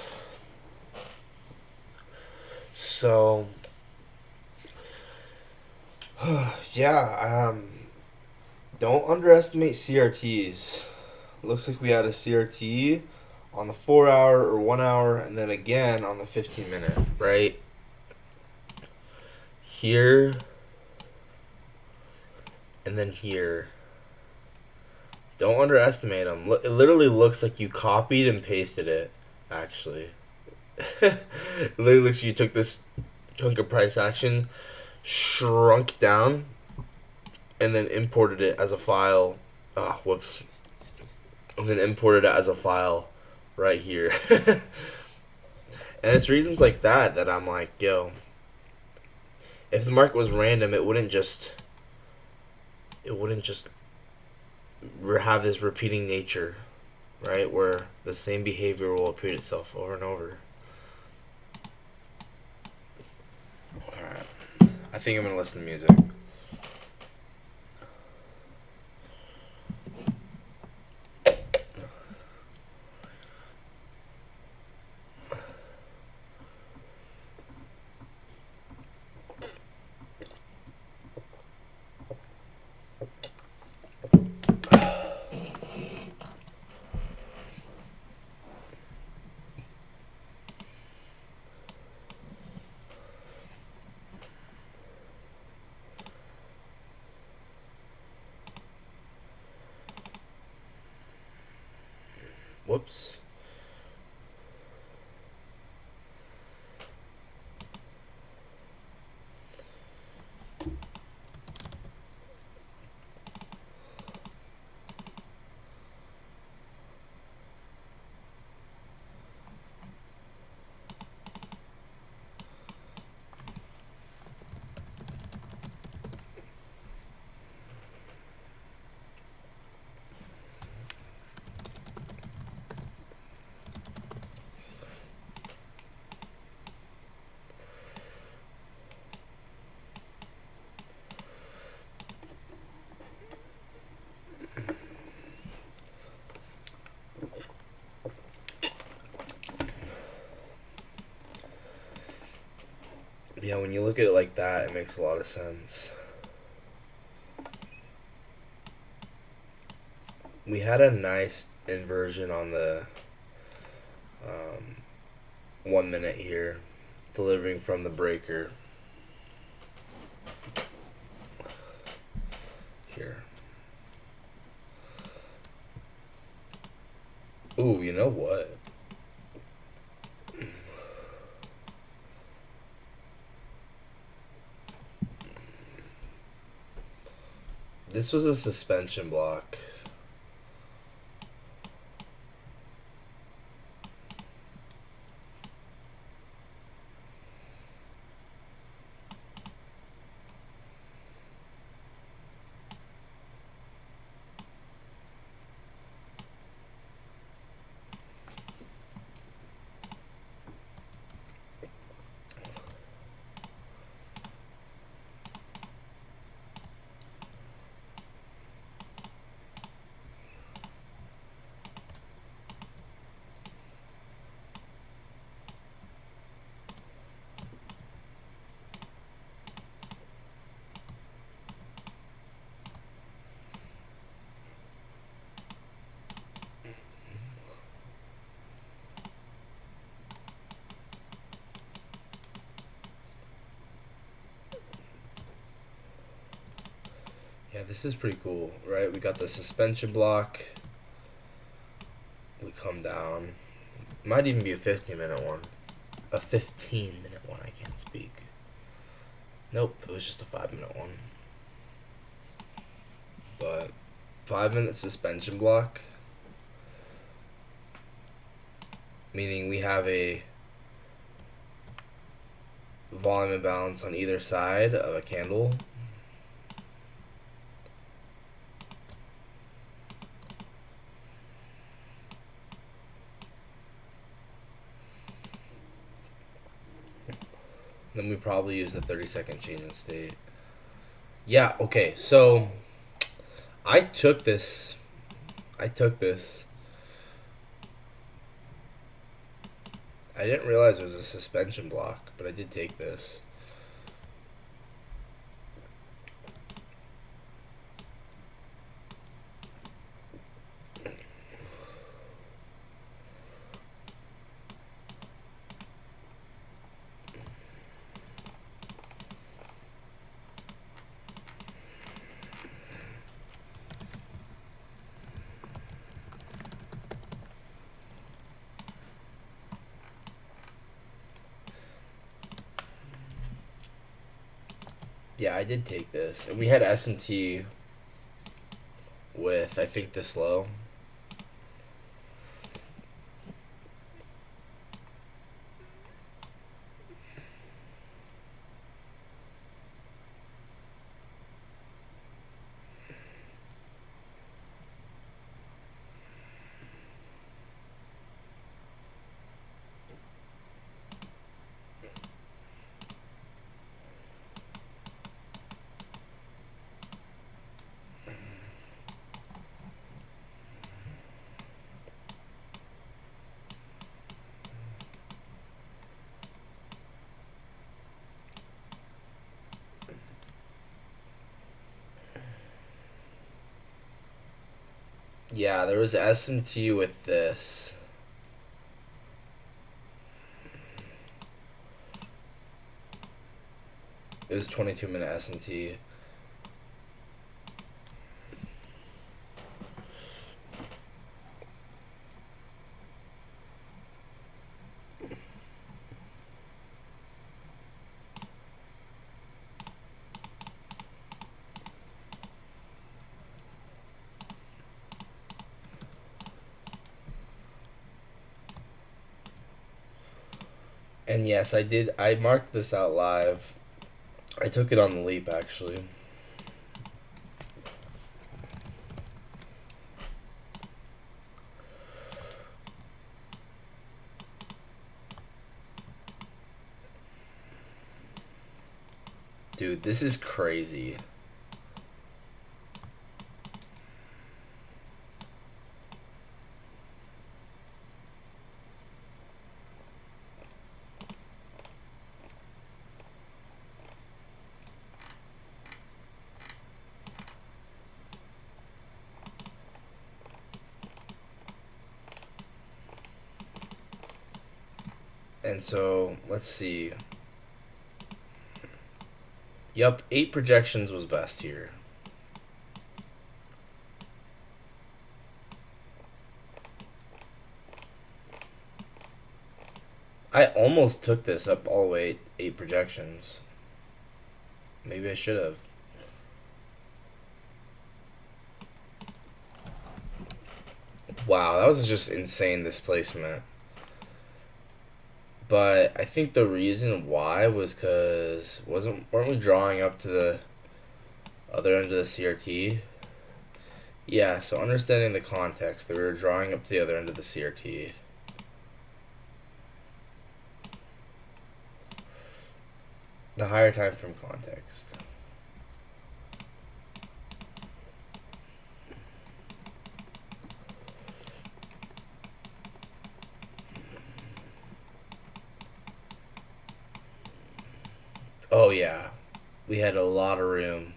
Speaker 1: So, yeah, don't underestimate CRTs. Looks like we had a CRT on the 4 hour or 1 hour, and then again on the 15 minute, right? Here, and then here. Don't underestimate them. It literally looks like you copied and pasted it, actually. It literally looks like you took this chunk of price action, shrunk down, and then imported it as a file. Ah, whoops. And then imported it as a file right here. And it's reasons like that that I'm like, yo, if the market was random, it wouldn't just have this repeating nature, right? Where the same behavior will repeat itself over and over. Alright. I think I'm gonna listen to music. Whoops. Yeah, when you look at it like that, it makes a lot of sense. We had a nice inversion on the 1 minute here, delivering from the breaker. Here. Ooh, you know what? This was a suspension block. Yeah, this is pretty cool, right? We got the suspension block. We come down. Might even be a 15-minute one. A 15-minute one, I can't speak. Nope, it was just a 5-minute one. But 5-minute suspension block, meaning we have a volume imbalance on either side of a candle. Then we probably use the 30-second change in state. Yeah, okay, so I took this I didn't realize it was a suspension block, but I did take this. Yeah, I did take this. And we had SMT with, I think, this low. Yeah, there was SMT with this. It was 22-minute SMT. And yes, I did. I marked this out live. I took it on the leap, actually. Dude, this is crazy. And so, let's see. Yup, 8 projections was best here. I almost took this up all the way 8 projections. Maybe I should have. Wow, that was just insane displacement. But I think the reason why was because weren't we drawing up to the other end of the CRT? Yeah, so understanding the context that we were drawing up to the other end of the CRT. The higher time frame context. Oh yeah, we had a lot of room.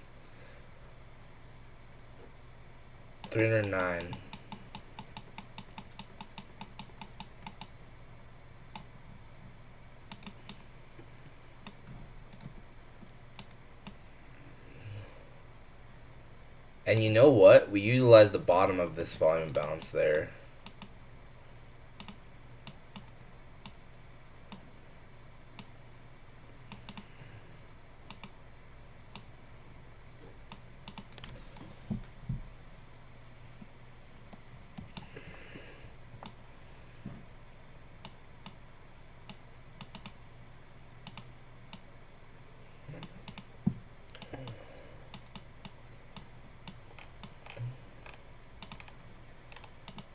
Speaker 1: 309. And you know what? We utilized the bottom of this volume balance there.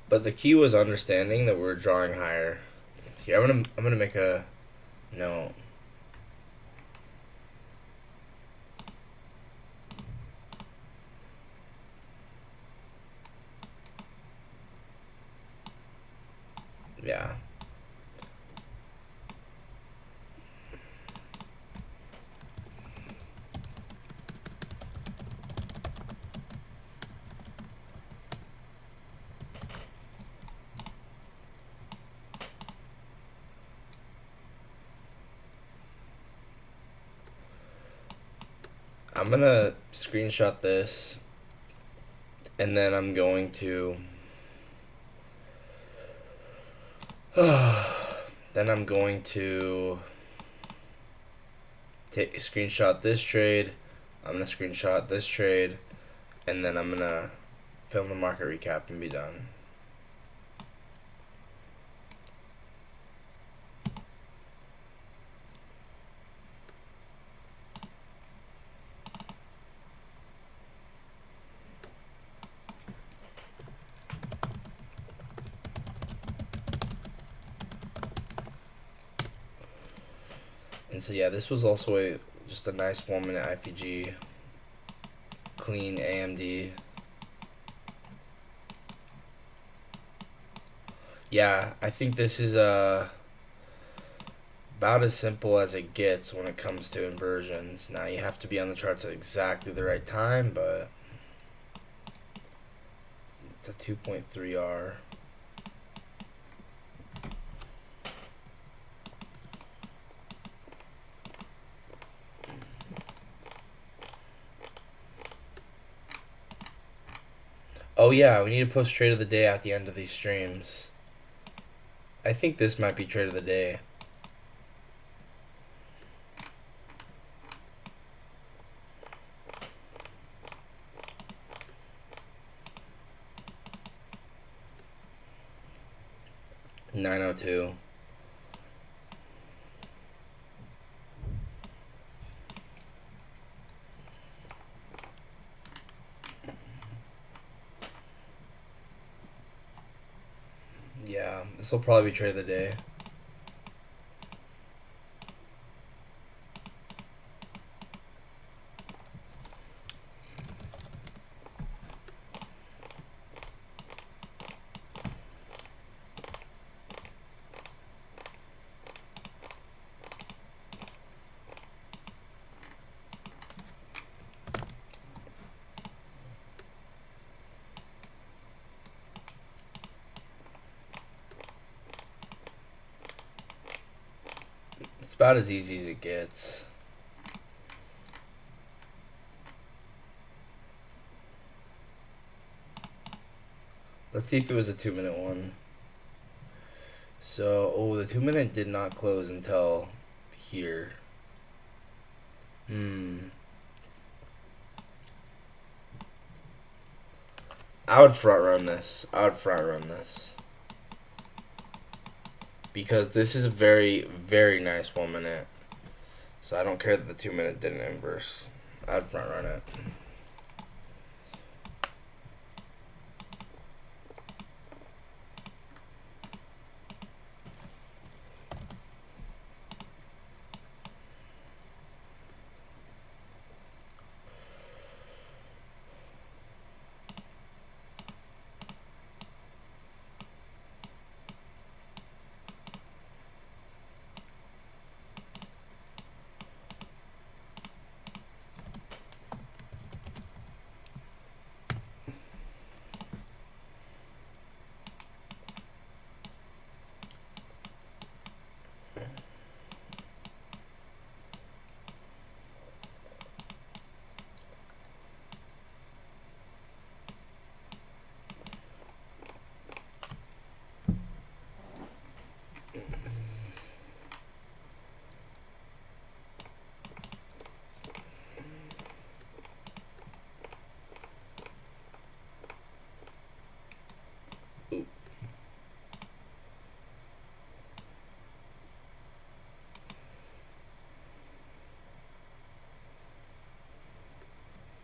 Speaker 1: But the key was understanding that we're drawing higher. Here, I'm gonna make a note. Yeah. I'm gonna screenshot this, and then I'm going to. Then I'm going to take screenshot this trade. I'm gonna screenshot this trade, and then I'm gonna film the market recap and be done. And so yeah, this was also just a nice 1 minute IPG, clean AMD. Yeah, I think this is about as simple as it gets when it comes to inversions. Now you have to be on the charts at exactly the right time, but it's a 2.3R. Oh yeah, we need to post trade of the day at the end of these streams. I think this might be trade of the day. $9.02. Yeah, this will probably be trade of the day. It's about as easy as it gets. Let's see if it was a 2 minute one. So, oh, the 2 minute did not close until here. I would front run this. Because this is a very, very nice 1 minute. So I don't care that the 2 minute didn't inverse. I'd front run it.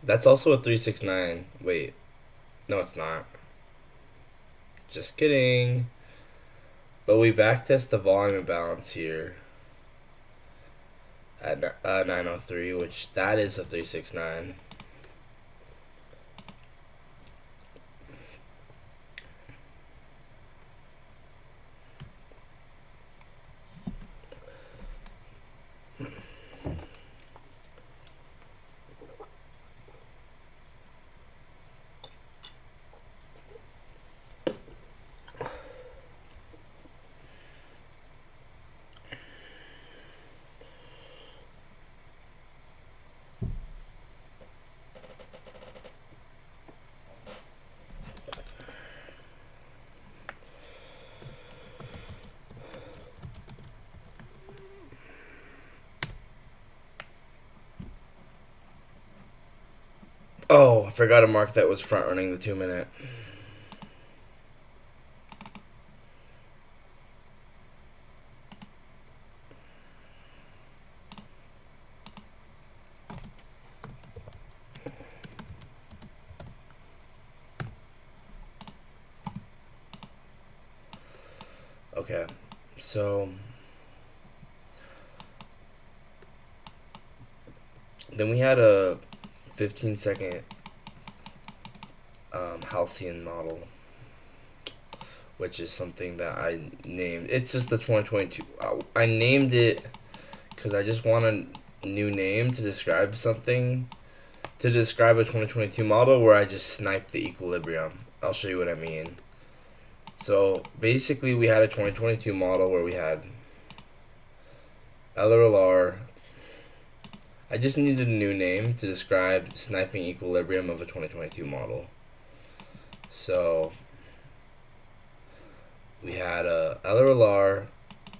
Speaker 1: That's also a 369. Wait. No, it's not. Just kidding. But we backtest the volume imbalance here at 903, which that is a 369. Oh, I forgot to mark that was front running the 2 minute. Okay, so then we had a 15-second Halcyon model, which is something that I named. It's just the 2022. I named it because I just want a new name to describe something, to describe a 2022 model where I just snipe the equilibrium. I'll show you what I mean. So basically, we had a 2022 model where we had LRLR. I just needed a new name to describe sniping equilibrium of a 2022 model. So we had a LRLR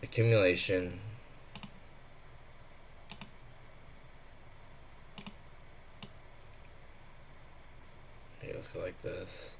Speaker 1: accumulation. Here, let's go like this.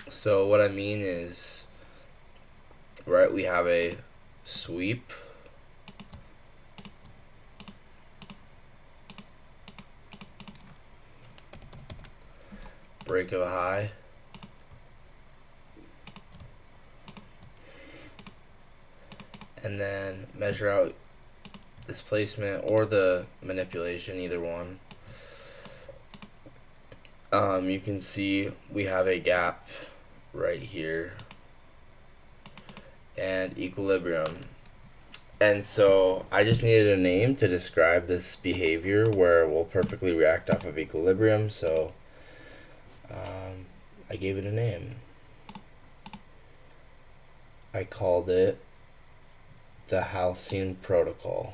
Speaker 1: So what I mean is, right, we have a sweep, break of a high, and then measure out displacement or the manipulation, either one. You can see we have a gap right here and equilibrium. And so I just needed a name to describe this behavior where we'll perfectly react off of equilibrium. So I gave it a name. I called it the Halcyon Protocol.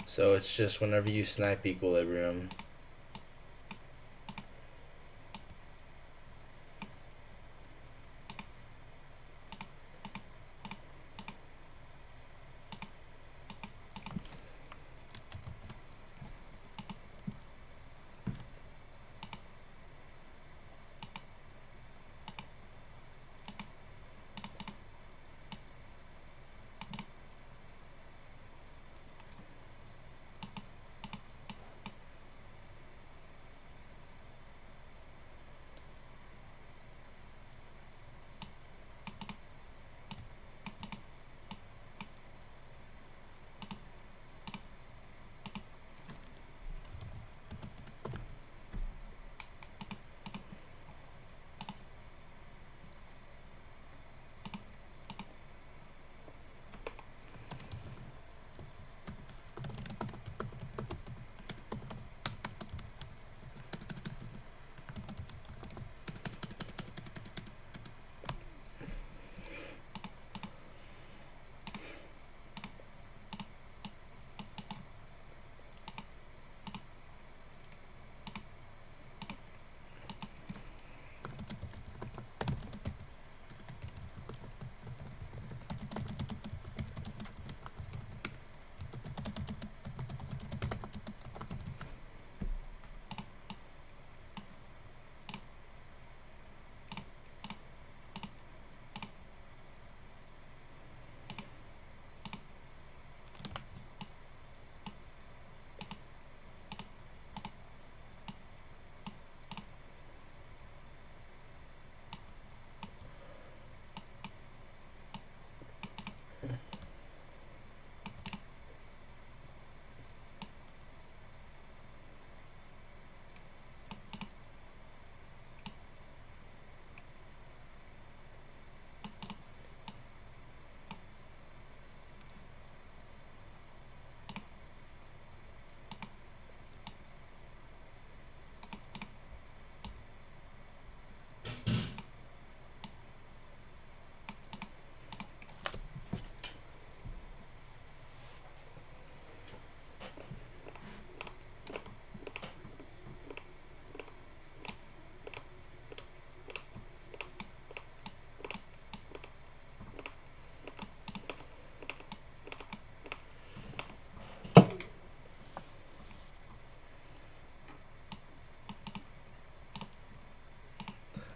Speaker 1: So it's just whenever you snipe equilibrium,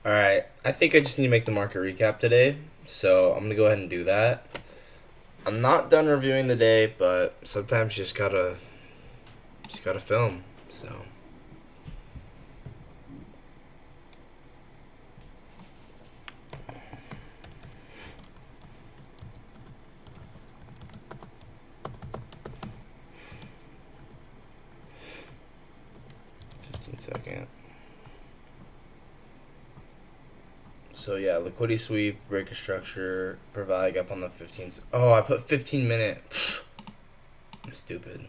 Speaker 1: Alright, I think I just need to make the market recap today, so I'm gonna go ahead and do that. I'm not done reviewing the day, but sometimes you just gotta film. So 15 second. So yeah, liquidity sweep, break a structure for VAG up on the 15th. Oh, I put 15 minute. I'm stupid.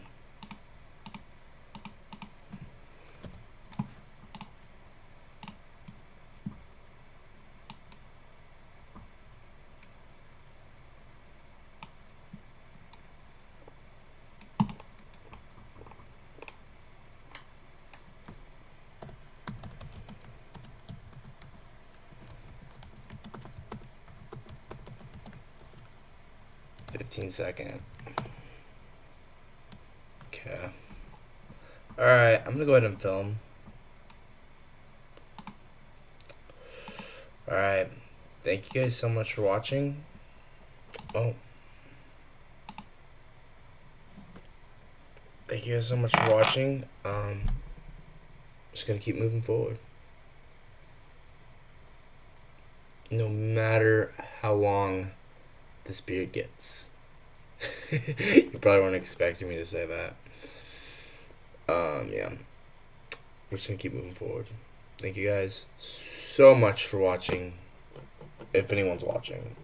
Speaker 1: Second. Okay. Alright, I'm gonna go ahead and film. Alright. Thank you guys so much for watching. Oh. Thank you guys so much for watching. Just gonna keep moving forward. No matter how long this beard gets. You probably weren't expecting me to say that. Yeah. We're just gonna keep moving forward. Thank you guys so much for watching. If anyone's watching.